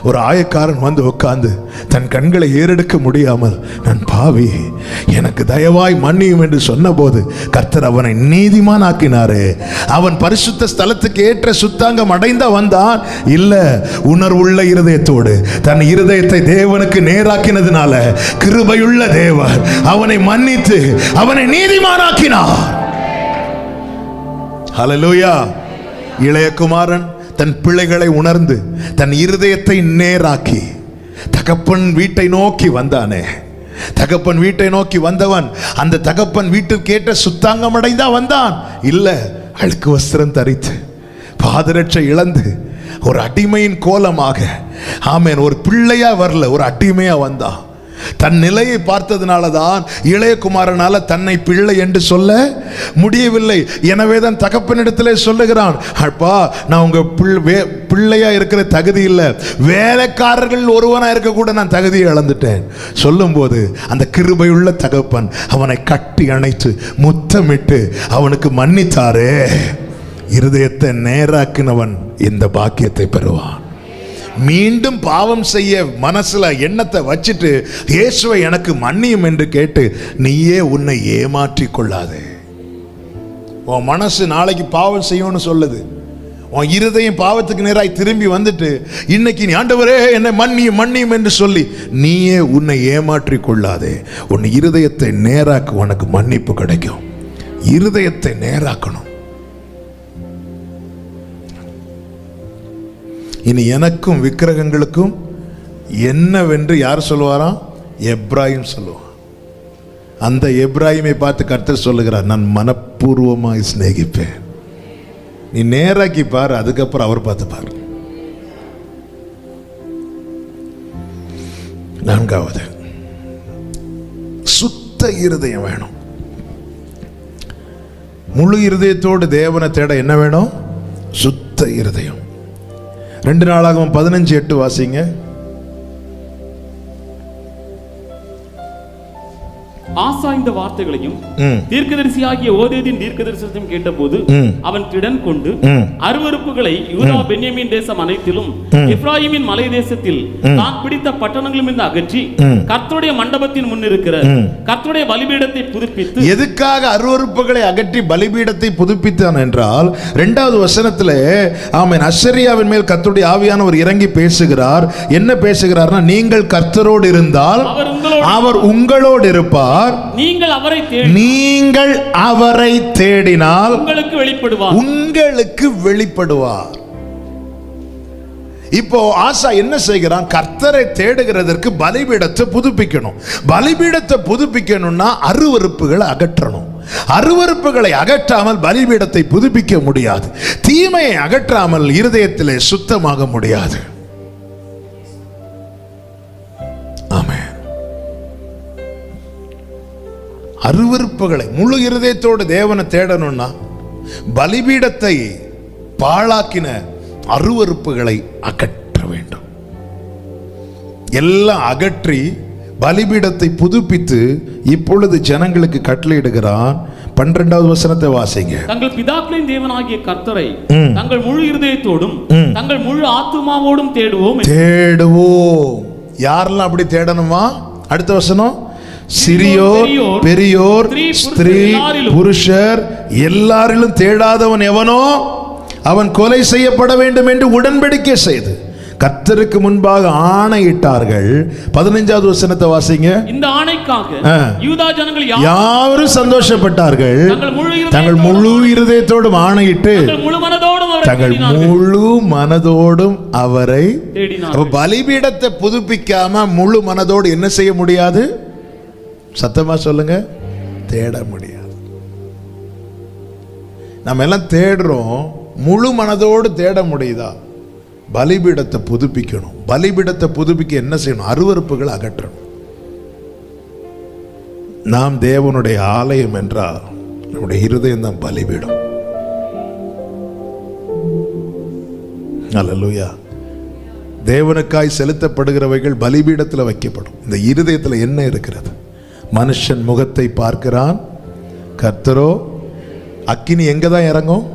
ஒரு ஆயக்காரன் வந்து உட்கார்ந்து தன் கண்களை ஏறெடுக்க முடியாமல், நான் பாவி, எனக்கு தயவாய் மன்னியும் என்று சொன்ன போது கர்த்தர் அவனை நீதிமான் ஆக்கினாரே. அவன் பரிசுத்த ஸ்தலத்துக்கு ஏற்ற சுத்தாங்கம் அடைந்த வந்தான். இல்ல, உணர்வுள்ள இருதயத்தோடு தன் இருதயத்தை தேவனுக்கு நேராக்கினதுனால கிருபையுள்ள தேவன் அவனை மன்னித்து அவனை நீதிமான் ஆக்கினார். ஹல்லேலூயா. இளைய குமாரன் தன் பிள்ளைகளை உணர்ந்து தன் இருதயத்தை நேராக்கி தகப்பன் வீட்டை நோக்கி வந்தானே. தகப்பன் வீட்டை நோக்கி வந்தவன் அந்த தகப்பன் வீட்டுக்கு ஏற்ற சுத்தாங்கம் அடைந்தா வந்தான். இல்ல, அழுக்கு வஸ்திரம் தரித்து பாதரட்சை இழந்து ஒரு அடிமையின் கோலமாக, ஆமென், ஒரு பிள்ளையா வரல, ஒரு அடிமையா வந்தா. தன் நிலையை பார்த்ததுனால தான் இளையகுமாரனால தன்னை பிள்ளை என்று சொல்ல முடியவில்லை. எனவே தான் தகப்பனிடத்திலே சொல்லுகிறான், அப்பா நான் உங்க பிள்ளையா இருக்கிற தகுதி இல்லை, வேலைக்காரர்கள் ஒருவனா இருக்க கூட நான் தகுதியை இழந்துட்டேன். சொல்லும் போது அந்த கிருபையுள்ள தகப்பன் அவனை கட்டி அணைத்து முத்தமிட்டு அவனுக்கு மன்னித்தாரே, இருதயத்தை நேராக்கினவன் இந்த பாக்கியத்தை பெறுவான். மீண்டும் பாவம் செய்ய மனசுல எண்ணத்தை வச்சுட்டு இயேசுவை எனக்கு மன்னியும் என்று கேட்டு நீயே உன்னை ஏமாற்றி கொள்ளாதே. உன் மனசு நாளைக்கு பாவம் செய்யும்னு சொல்லுது, உன் இருதயம் பாவத்துக்கு நேராய் திரும்பி வந்துட்டு இன்னைக்கு நீ ஆண்டவரே என்னை மன்னியும் மன்னியும் என்று சொல்லி நீயே உன்னை ஏமாற்றி கொள்ளாதே. உன் இருதயத்தை நேராக்கு, உனக்கு மன்னிப்பு கிடைக்கும். இருதயத்தை நேராக்கணும். இனி எனக்கும் விக்கிரகங்களுக்கும் என்னவென்று யார் சொல்லுவாராம்? எப்ராஹிம் சொல்லுவான். அந்த எப்ராஹிமை பார்த்து கர்த்தர் சொல்லுகிறார், நான் மனப்பூர்வமாய் சிநேகிப்பேன். நீ நேராக்கி பாரு, அதுக்கப்புறம் அவர் பார்த்து பாரு. நான்காவது, சுத்த இருதயம் வேணும். முழு இருதயத்தோடு தேவனை தேட என்ன வேணும்? சுத்த இருதயம். 2 நாளாகவும் 15:8 வாசிங்க. ஆசா இந்த வார்த்தைகளையும் தீர்க்கதரிசியாகிய ஓதேதின் தீர்க்கதரிசனத்தையும் கேட்டபோது அவன் திடன் கொண்டு அருவருப்புகளை யூதா பென்யமீன் தேசம் அனைத்திலும் எப்ராயிமின் மலை தேசத்தில் தான் பிடித்த பட்டணங்களும் இருந்து அகற்றி கர்த்தருடைய மண்டபத்தின் முன் இருக்கிற கர்த்தருடைய பலிபீடத்தை புதுப்பித்து. எதுக்காக அருவருப்புகளை அகற்றி பலிபீடத்தை புதுப்பித்தான் என்றால் 2வது வசனத்திலே ஆமென், அசரியாவின் மேல் கர்த்தருடைய ஆவியானவர் இறங்கி பேசுகிறார். என்ன பேசுகிறார்னா, நீங்கள் கர்த்தரோடு இருந்தால் அவர் உங்களோடு இருப்பார், நீங்கள் அவரை தேடினால் உங்களுக்கு வெளிப்படுவார். இப்போ ஆசா என்ன செய்கிறான்? கர்த்தரை தேடுகிறதற்கு பலிபீடத்தை புதுப்பிக்கணும். பலிபீடத்தை புதுப்பிக்கணும்னா அருவருப்புகளை அகற்றணும். அருவருப்புகளை அகற்றாமல் பலிபீடத்தை புதுப்பிக்க முடியாது. தீமையை அகற்றாமல் இருதயத்திலே சுத்தமாக முடியாது. ஆமென். அருவருப்புகளை முழு இருதயத்தோடு தேவனை தேடணும்னா பலிபீடத்தை பாழாக்கின அருவருப்புகளை அகற்ற வேண்டும். எல்லாம் அகற்றி பலிபீடத்தை புதுப்பித்து இப்பொழுது ஜனங்களுக்கு கட்டளையிடுகிறான். 12வது வசனத்தை வாசிங்க. தங்கள் பிதாக்களின் தேவனாகிய கர்த்தரை தங்கள் முழு இருதயத்தோடும் தங்கள் முழு ஆத்துமாவோடும் தேடுவோம். யாரெல்லாம் அப்படி தேடணுமா? அடுத்த வசனம், சிறியோர் பெரியோர் ஸ்திரீ புருஷர் எல்லாரிலும் தேடாதவன் எவனோ அவன் கொலை செய்யப்பட வேண்டும் என்று உடன்படிக்கை செய்து கர்த்தருக்கு முன்பாக ஆணையிட்டார்கள். 15வது வசனத்தை வாசிங்க. இந்த ஆணைக்காக யூதா ஜனங்கள் யாவரும் சந்தோஷப்பட்டார்கள். தங்கள் முழு இருதயத்தோடும் ஆணையிட்டு தங்கள் முழு மனதோடும் அவரை தேடினார்கள். பலிபீடத்தை புதுப்பிக்காம முழு மனதோடு என்ன செய்ய முடியாது? சத்தமா சொல்லுங்க, தேட முடியாது. நம்ம எல்லாம் தேடுறோம், முழு மனதோடு தேட முடியுதா? பலிபீடத்தை புதுப்பிக்கணும். பலிபீடத்தை புதுப்பிக்க என்ன செய்யணும்? அருவருப்புகளை அகற்றணும். நாம் தேவனுடைய ஆலயம் என்றால் நம்முடைய இருதயம் தான் பலிபீடம். அல்லேலூயா. தேவனுக்காய் செலுத்தப்படுகிறவைகள் பலிபீடத்தில் வைக்கப்படும். இந்த இருதயத்தில் என்ன இருக்கிறது? மனுஷன் முகத்தை பார்க்கிறான், கர்த்தரோ அக்கினி எங்க தான் இறங்கும்?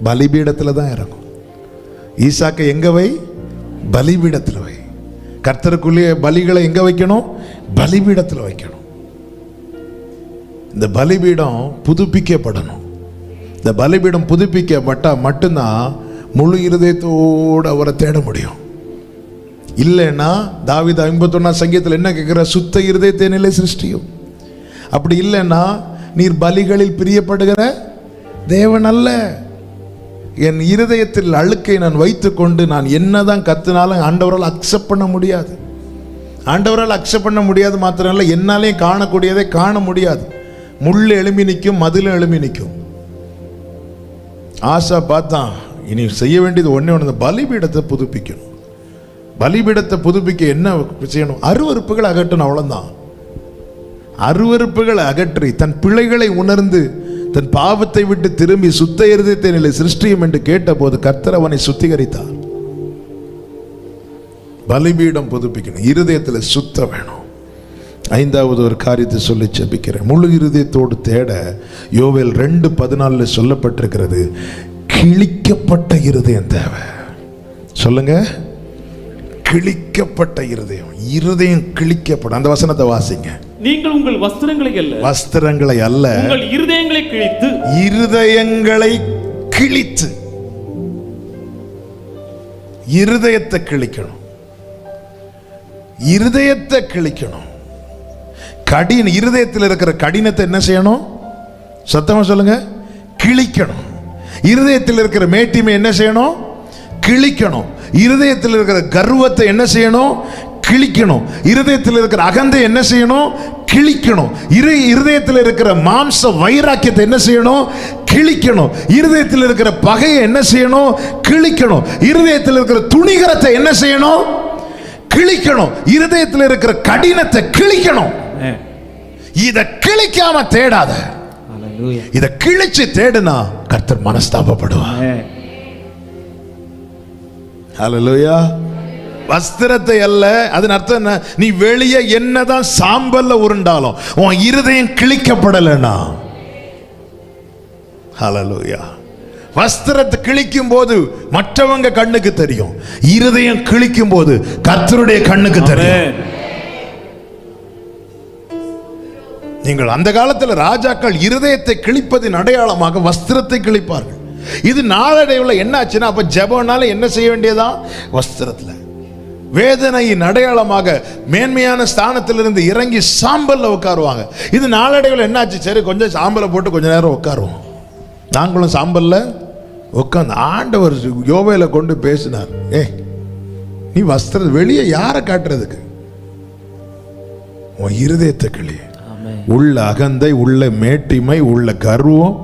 பலிபீடத்தில் தான் இறங்கும். ஈசாக்கை எங்க வை? பலிபீடத்தில் வை. கர்த்தருக்குள்ளே பலிகளை எங்க வைக்கணும்? பலிபீடத்தில் வைக்கணும். இந்த பலிபீடம் புதுப்பிக்கப்படணும். இந்த பலிபீடம் புதுப்பிக்கப்பட்டா மட்டும்தான் முழு இருதயத்தோடு அவரை தேட முடியும். இல்லைன்னா தாவீது 51 சங்கீதத்தில் என்ன கேட்கிற? சுத்த இருதயத்தை நிலை சிருஷ்டியும். அப்படி இல்லைன்னா நீர் பலிகளில் பிரியப்படுகிற தேவன் அல்ல. என் இருதயத்தில் அழுக்கை நான் வைத்துக்கொண்டு நான் என்னதான் கத்தினாலும் ஆண்டவரால் அக்செப்ட் பண்ண முடியாது. ஆண்டவரால் அக்செப்ட் பண்ண முடியாது மாத்திரம் இல்லை, என்னாலையும் காணக்கூடியதை காண முடியாது. முள் எழும்பி நிற்கும், மதிலும் எழும்பி நிற்கும். ஆசா பார்த்தான், இனி செய்ய வேண்டியது ஒண்ணே ஒன்று, பலிபீடத்தை புதுப்பிக்கணும். பலிபீடத்தை புதுப்பிக்க என்ன செய்யணும்? அருவருப்புகளை அகற்றணும், அவ்வளவுதான். அருவருப்புகளை அகற்றி தன் பிழைகளை உணர்ந்து தன் பாவத்தை விட்டு திரும்பி சுத்த இருதயத்தை நிலை சிருஷ்டியும் என்று கேட்டபோது கர்த்தர் அவனை சுத்திகரித்தார். பலிபீடம் புதுப்பிக்கணும், இருதயத்தில் சுத்தம் வேணும். ஐந்தாவது ஒரு காரியத்தை சொல்லி ஜெபிக்கிறேன். முழு இருதயத்தோடு தேட யோவேல் 2:14 சொல்லப்பட்டிருக்கிறது, கிழிக்கப்பட்ட இருதயம் தேவை. சொல்லுங்க, கிழிக்கப்பட்ட இருதயம். இருதயம் கிழிக்கப்படும். அந்த வசனத்தை வாசிங்க. நீங்கள் உங்கள் வஸ்திரங்களை அல்ல உங்கள் இருதயங்களை கிழித்து இருதயத்தை கிழிக்கணும். இருதயத்தை கிழிக்கணும். இருதயத்தில் இருக்கிற கடினத்தை என்ன செய்யணும்? சத்தமா சொல்லுங்க, கிழிக்கணும். இருதயத்தில் இருக்கிற மேட்டிமை என்ன செய்யணும்? கிழிக்கணும். இருதயத்தில் இருக்கிற கர்வத்தை என்ன செய்யணும்? கிழிக்கணும். இருதயத்தில் இருக்கிற அகந்தை என்ன செய்யணும்? கிழிக்கணும். இருதயத்தில் இருக்கிற மாம்ச வைராக்கியத்தை என்ன செய்யணும்? கிழிக்கணும். இருதயத்தில் இருக்கிற பகையை என்ன செய்யணும்? கிழிக்கணும். இருதயத்தில் இருக்கிற துணிகரத்தை என்ன செய்யணும்? கிழிக்கணும். இருதயத்தில் இருக்கிற கடினத்தை கிழிக்கணும். இத கிழிக்காம தேடாத. இத கிழிச்சு தேடுனா கர்த்தர் மனஸ்தாபப்படுவார். ஹல்லேலூயா. வஸ்திரத்தை அல்ல, அதன் அர்த்தம் என்ன? நீ வெளியே என்னதான் சாம்பல்ல உருண்டாலும் உன் இருதயம் கிழிக்கப்படலனா. ஹல்லேலூயா. வஸ்திரத்தை கிழிக்கும் போது மற்றவங்க கண்ணுக்கு தெரியும், இருதயம் கிழிக்கும் போது கர்த்தருடைய கண்ணுக்கு தெரியும். நீங்கள் அந்த காலத்தில் ராஜாக்கள் இருதயத்தை கிழிப்பதின் அடையாளமாக வஸ்திரத்தை கிழிப்பார்கள். இது நாளடைவில் என்ன ஆச்சுன்னா, அப்ப ஜெபம்னால என்ன செய்ய வேண்டியதா? வஸ்திரத்தில் வேதனையின் அடையாளமாக மேன்மையான ஸ்தானத்திலிருந்து இறங்கி சாம்பல்ல உட்காருவாங்க. இது நாளடைவில் என்னாச்சு? சரி, கொஞ்சம் சாம்பலை போட்டு கொஞ்ச நேரம் உட்காருவோம். நாங்களும் சாம்பல்ல உட்காந்து ஆண்டவர் யோவேல கொண்டு பேசினார். நீ வஸ்திர வெளியே யாரை காட்டுறதுக்கு? உன் இருதயத்தை கிளி. உள்ள அகந்தை, உள்ள மேட்டிமை, உள்ள கர்வம்,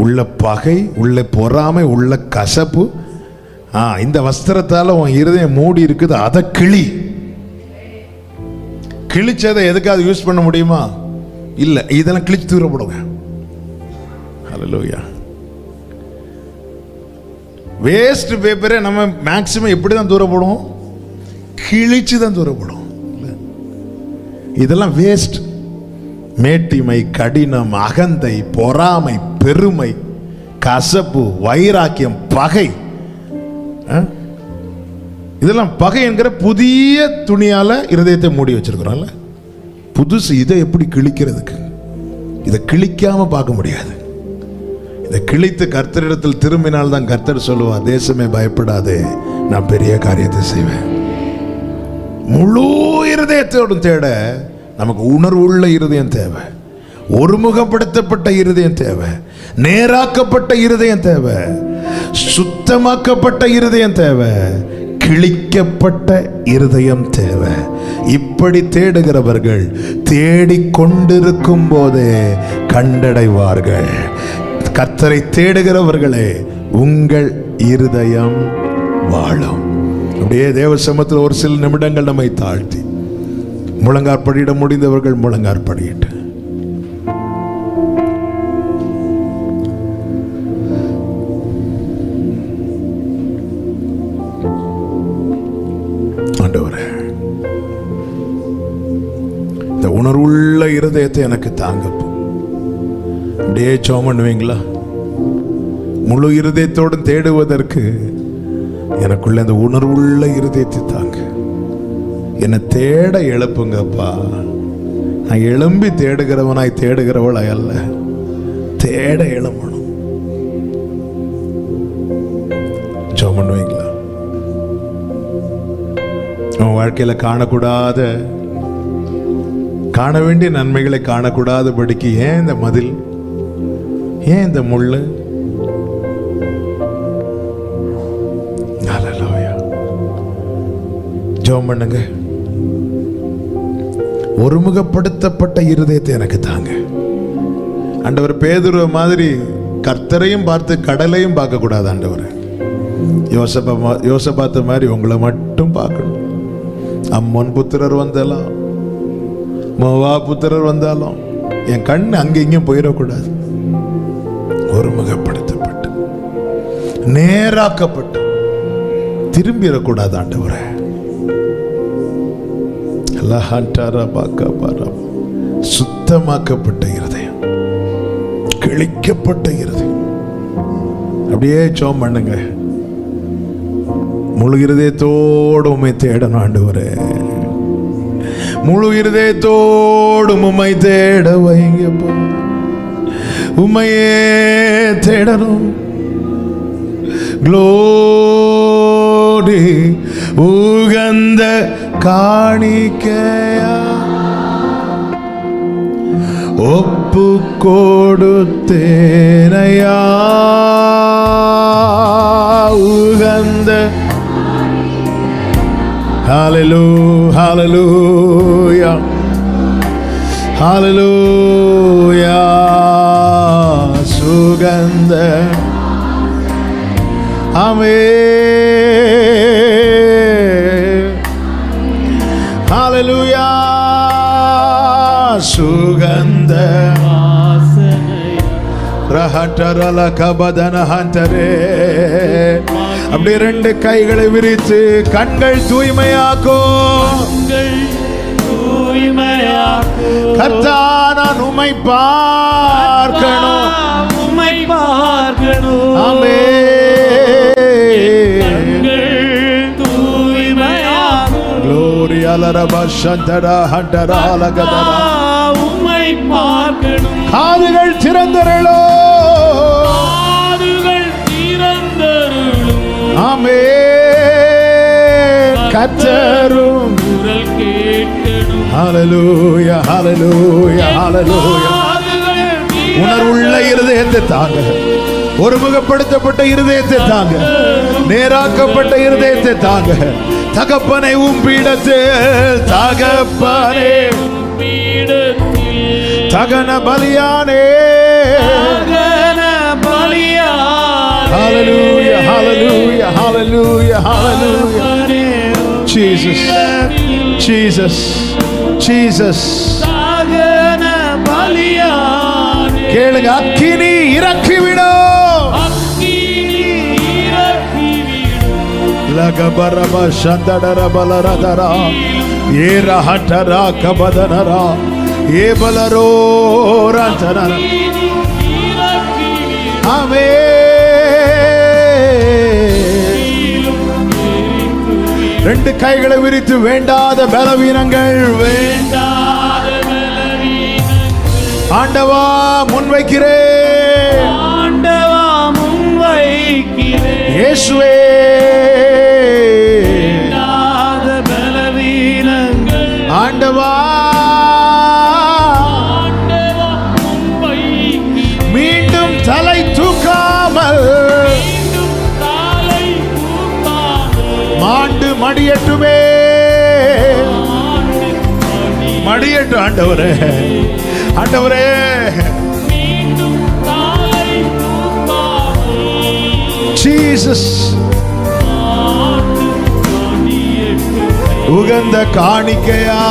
உள்ள பகை, உள்ள பொறாமை, உள்ள கசப்பு, இந்த வஸ்திரத்தால உன் இருதயம் மூடி இருக்குது. அதை கிளி. கிழிச்சதை எதுக்காவது யூஸ் பண்ண முடியுமா? இல்ல. இதெல்லாம் கிழிச்சு தூரப்படுங்க. ஹல்லேலூயா. வேஸ்ட் பேப்பரை நம்ம மேக்சிமம் எப்படி தான் தூரப்படுவோம்? கிழிச்சு தான் தூரப்படும். இதெல்லாம் வேஸ்ட். மேட்டிமை, கடினம், அகந்தை, பொறாமை, பெருமை, கசப்பு, வைராக்கியம், பகை, இதெல்லாம் பகை என்கிற புதிய துணியால இருதயத்தை மூடி வச்சிருக்கிறோம்ல. புதுசு. இதை எப்படி கிழிக்கிறதுக்கு? இதை கிழிக்காம பார்க்க முடியாது. இதை கிழித்து கர்த்தரிடத்தில் திரும்பினால் தான் கர்த்தர் சொல்லுவார், தேசமே பயப்படாதே, நான் பெரிய காரியத்தை செய்வேன். முழு இருதயத்தோடு தேட நமக்கு உணர்வுள்ள இருதயம் தேவை, ஒருமுகப்படுத்தப்பட்ட இருதயம் தேவை, நேராக்கப்பட்ட இருதயம் தேவை, சுத்தமாக்கப்பட்ட இருதயம் தேவை, கிழிக்கப்பட்ட இருதயம் தேவை. இப்படி தேடுகிறவர்கள் தேடிக்கொண்டிருக்கும் போதே கண்டடைவார்கள். கர்த்தரை தேடுகிறவர்களே, உங்கள் இருதயம் வாழும். அப்படியே தேவ சமூகத்தில் ஒரு சில நிமிடங்கள் நம்மை தாழ்த்தி முழங்காற்படியிட முடிந்தவர்கள் முழங்காற்படியிட்டு. ஆண்டவரே, இந்த உணர்வுள்ள இருதயத்தை எனக்கு தாங்கப்போ. அப்படியே ஜெபம் பண்ணுவீங்களா? முழு இருதயத்தோடு தேடுவதற்கு எனக்குள்ள இந்த உணர்வுள்ள இருதயத்தை தாங்க. என்னை தேட எழுப்புங்கப்பா. நான் எழும்பி தேடுகிறவனாய் தேடுகிறவளாய் அல்ல, தேட எழும்பணும். ஜெபம் பண்ணுவீங்களா? உன் வாழ்க்கையில காணக்கூடாத, காண வேண்டிய நன்மைகளை காணக்கூடாதபடிக்கு ஏன் இந்த மதில், ஏன் இந்த முள்ளு? ஜெபம் பண்ணுங்க. ஒருமுகப்படுத்தப்பட்ட இருதயத்தை எனக்கு தாங்க. ஆண்டவர் பேதுரு மாதிரி கர்த்தரையும் பார்த்து கடலையும் பார்க்க கூடாது. ஆண்டவர் யோசபாத்த மாதிரி உங்களை மட்டும் பார்க்கணும். அம்மன் புத்திரர் வந்தாலும் மோவா புத்திரர் வந்தாலும் என் கண் அங்கே இங்கேயும் போயிடக்கூடாது. ஒருமுகப்படுத்தப்பட்டு நேராக்கப்பட்டு திரும்பிடக்கூடாது ஆண்டவரே. சுத்தமாக்கப்பட்ட இருதயம், கிழிக்கப்பட்ட இருதயம். அப்படியே ஜெபம் பண்ணுங்க. முழு இருதயத்தோடு உம்மை தேடணும் ஆண்டவரே. முழு இருதயத்தோடு உம்மை தேட வைங்கப்பா. உம்மையே தேடணும். க்ளோரி உகந்த காணிக்கையா ஒப்பு கொடுத்தேனையா. உகந்த ஹalleluya ஹalleluya சுகந்த ஆமென் ஹalleluya சுகந்த ரஹட்டரல கபதன ஹந்தரே. அப்படி ரெண்டு கைகளை விரித்து கண்கள் தூய்மையாக்கோ. கர்த்தா நான் உம்மை பார்க்கணும். ஆமென். க்ளோரி அலரபா சந்தரா ஹண்டரா லகதரா. காதுகள் திறந்தருளோ. ஆமென். கர்த்தரும் ஹalleluya ஹalleluya ஹalleluya. உணர்வுள்ள இருதயத்தை தாங்க, ஒருமுகப்படுத்தப்பட்ட இருதயத்தை தாங்க, நேராக்கப்பட்ட இருதயத்தை தாங்க. தகப்பனை உம் பீடத்தில், தகப்பனே தகன பலியானே. Hallelujah, hallelujah, hallelujah, hallelujah. Jesus, Jesus, Jesus. கேளுங்க, அக்கினி இறக்கிவிடோ. லகபரப சந்தடர பலரதரா ஏரஹட்டரா கபதனரா ஏபலரோ ரந்தனர. ஆமென். ரெண்டு கைகளை விரித்து வேண்டாத பலவீனங்கள் ஆண்டவா முன்வைக்கிறேன். இயேசுவே ஆண்டவா மீண்டும் தலை தூக்காமல் மாண்டு மடியட்டுமே. மடியட்டும் ஆண்டவரே, ஆண்டவரே. ஜீசஸ் உகந்த காணிக்கையா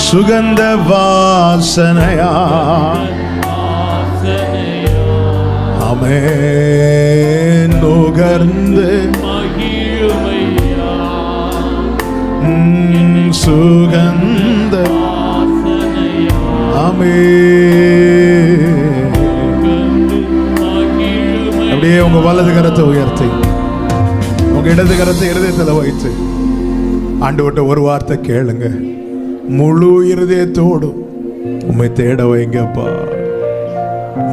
சுகந்த வாசனையா. ஆமென். நுகர்ந்து சுகந்த ஆமென். அப்படியே உங்க வலது கரத்தை உயர்த்தி உங்க இடது கரத்தை இருதயத்தில் வைத்து ஆண்டவர்ட்ட ஒரு வார்த்தை கேளுங்க. முழு இருதயத்தோடு உம்மை தேட வைங்கப்பா.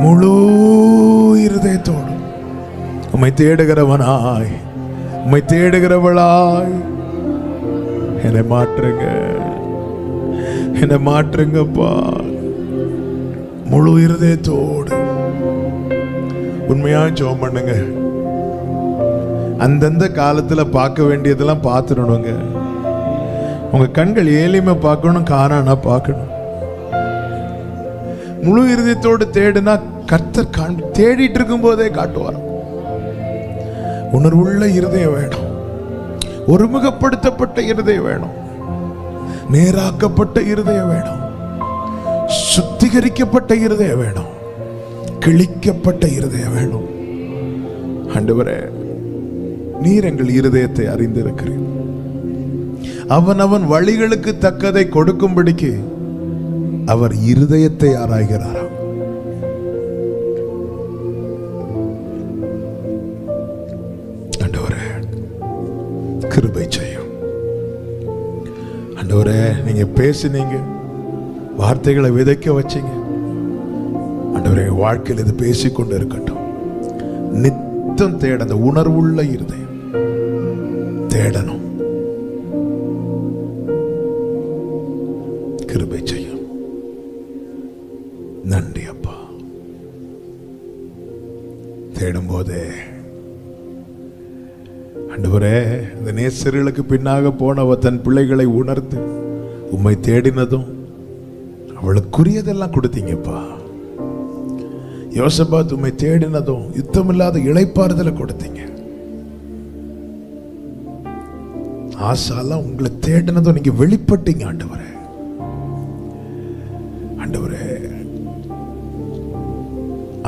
முழு இருதயத்தோடு உம்மை தேடுகிறவனாய், உம்மை தேடுகிறவளாய் என்னை மாற்றுங்க, என்னை மாற்றுங்கப்பா. முழு இருதயத்தோடு உண்மையா ஜெபம் பண்ணுங்க. அந்தந்த காலத்துல பார்க்க வேண்டியதெல்லாம் பார்த்துடணுங்க. உங்க கண்கள் ஏலிமை பார்க்கணும், காணானா பார்க்கணும். முழு இருதயத்தோடு தேடுனா கர்த்தர் தேடிட்டு இருக்கும் போதே காட்டுவார். உணர்வுள்ள இருதயம் வேணும், ஒருமுகப்படுத்தப்பட்ட இருதயம் வேணும், நேராக்கப்பட்ட இருதயம் வேணும், சுத்திகரிக்கப்பட்ட இருதயம் வேணும், கிழிக்கப்பட்ட இருதயம் வேணும். ஆண்டவரே, நீர் எங்கள் இருதயத்தை அறிந்திருக்கிறீர். அவன் வழிகளுக்கு தக்கதை கொடுக்கும்படிக்கு அவர் இருதயத்தை ஆராய்கிறாராம். ஆண்டவரே, கிருபை செய்யும். ஆண்டவரே, நீங்க பேசினீங்க, வார்த்தைகளை விதைக்க வச்சீங்க. ஆண்டவரே, வாழ்க்கையில் இது பேசிக்கொண்டு இருக்கட்டும். நித்தம் தேட, அந்த உணர்வுள்ள இருதயம் தேடணும். கிருபை செய்யும். நன்றி அப்பா. தேடும் போதே ஆண்டவரே, இந்த நேசர்களுக்கு பின்னாக போனவ தன் பிள்ளைகளை உணர்ந்து உம்மை தேடினதும் அவளுக்குரியதெல்லாம் கொடுத்தீங்கப்பா. யோசபாத் உம்மை தேடினதும் யுத்தமில்லாத இளைப்பாறுதலை கொடுத்தீங்க. ஆசாலாம் உங்களை தேடினதும் நீங்க வெளிப்பட்டீங்க. ஆண்டவரே, ஆண்டவரே,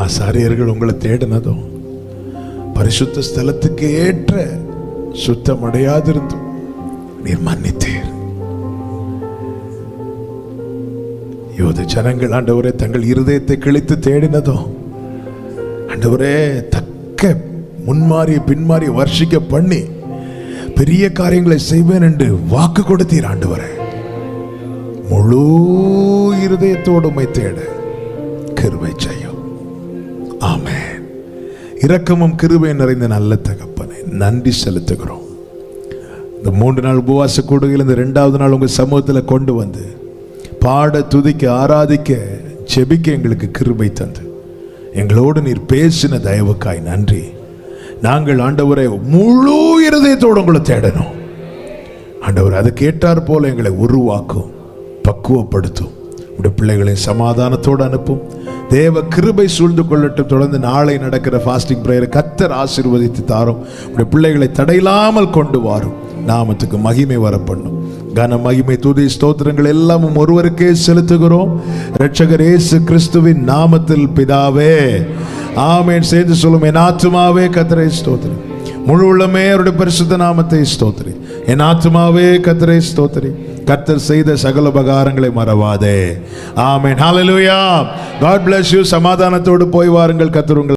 ஆசாரியர்கள் உங்களை தேடினதும் பரிசுத்த ஸ்தலத்துக்கு ஏற்ற சுத்தம் அடையாதிருந்தும் நீர் மன்னித்தீர். யோத ஜனங்கள் ஆண்டவரே தங்கள் இருதயத்தை கிழித்து தேடினதும் ஆண்டவரே தக்க முன்மாறிய பின்மாறிய வர்ஷிக்க பண்ணி பெரிய காரியங்களை செய்வேன் என்று வாக்கு கொடுத்தீர். ஆண்டவரே, முழு இருதயத்தோடு உம்மை தேட கிருபை செய்யும். ஆமென். இரக்கமும் கிருபை நிறைந்த நல்ல தகப்பனே, நன்றி செலுத்துகிறோம். இந்த 3 நாள் உபவாச கூடுகையில் இந்த 2வது நாள் உங்க சமூகத்தில் கொண்டு வந்து பாட, துதிக்க, ஆராதிக்க, ஜெபிக்க எங்களுக்கு கிருபை தந்து எங்களோடு நீர் பேசின தயவுக்காய் நன்றி. நாங்கள் ஆண்டவரை முழு இருதயத்தோடு உங்களை தேடணும். ஆண்டவர் அதை கேட்டார் போல எங்களை உருவாக்கும், பக்குவப்படுத்தும். உடைய பிள்ளைகளை சமாதானத்தோடு அனுப்பும். தேவ கிருபை சூழ்ந்து கொள்ளட்டும். தொடர்ந்து நாளை நடக்கிற ஃபாஸ்டிங் பிரேயரை கர்த்தர் ஆசீர்வதித்து தாரும். உடைய பிள்ளைகளை தடையில்லாமல் கொண்டு வாரும். நாமத்துக்கு மகிமை வரப்பண்ணும். கன, மகிமை, துதி, ஸ்தோத்திரங்கள் எல்லாமும் ஒருவருக்கே செலுத்துகிறோம், இரட்சகர் இயேசு கிறிஸ்துவின் நாமத்தில் பிதாவே, ஆமென். சேர்ந்து சொல்லும், என் ஆத்துமாவே கர்த்தரை ஸ்தோத்திரி, முழு உள்ளமே அவருடைய பரிசுத்த நாமத்தை ஸ்தோத்திரி. என் ஆத்துமாவே கர்த்தரை ஸ்தோத்திரி, கர்த்தர் செய்த சகல உபகாரங்களை மறவாதே. ஆமென். ஹல்லேலூயா. God bless you. சமாதானத்தோடு போய் வாருங்கள். கர்த்தர் உங்களை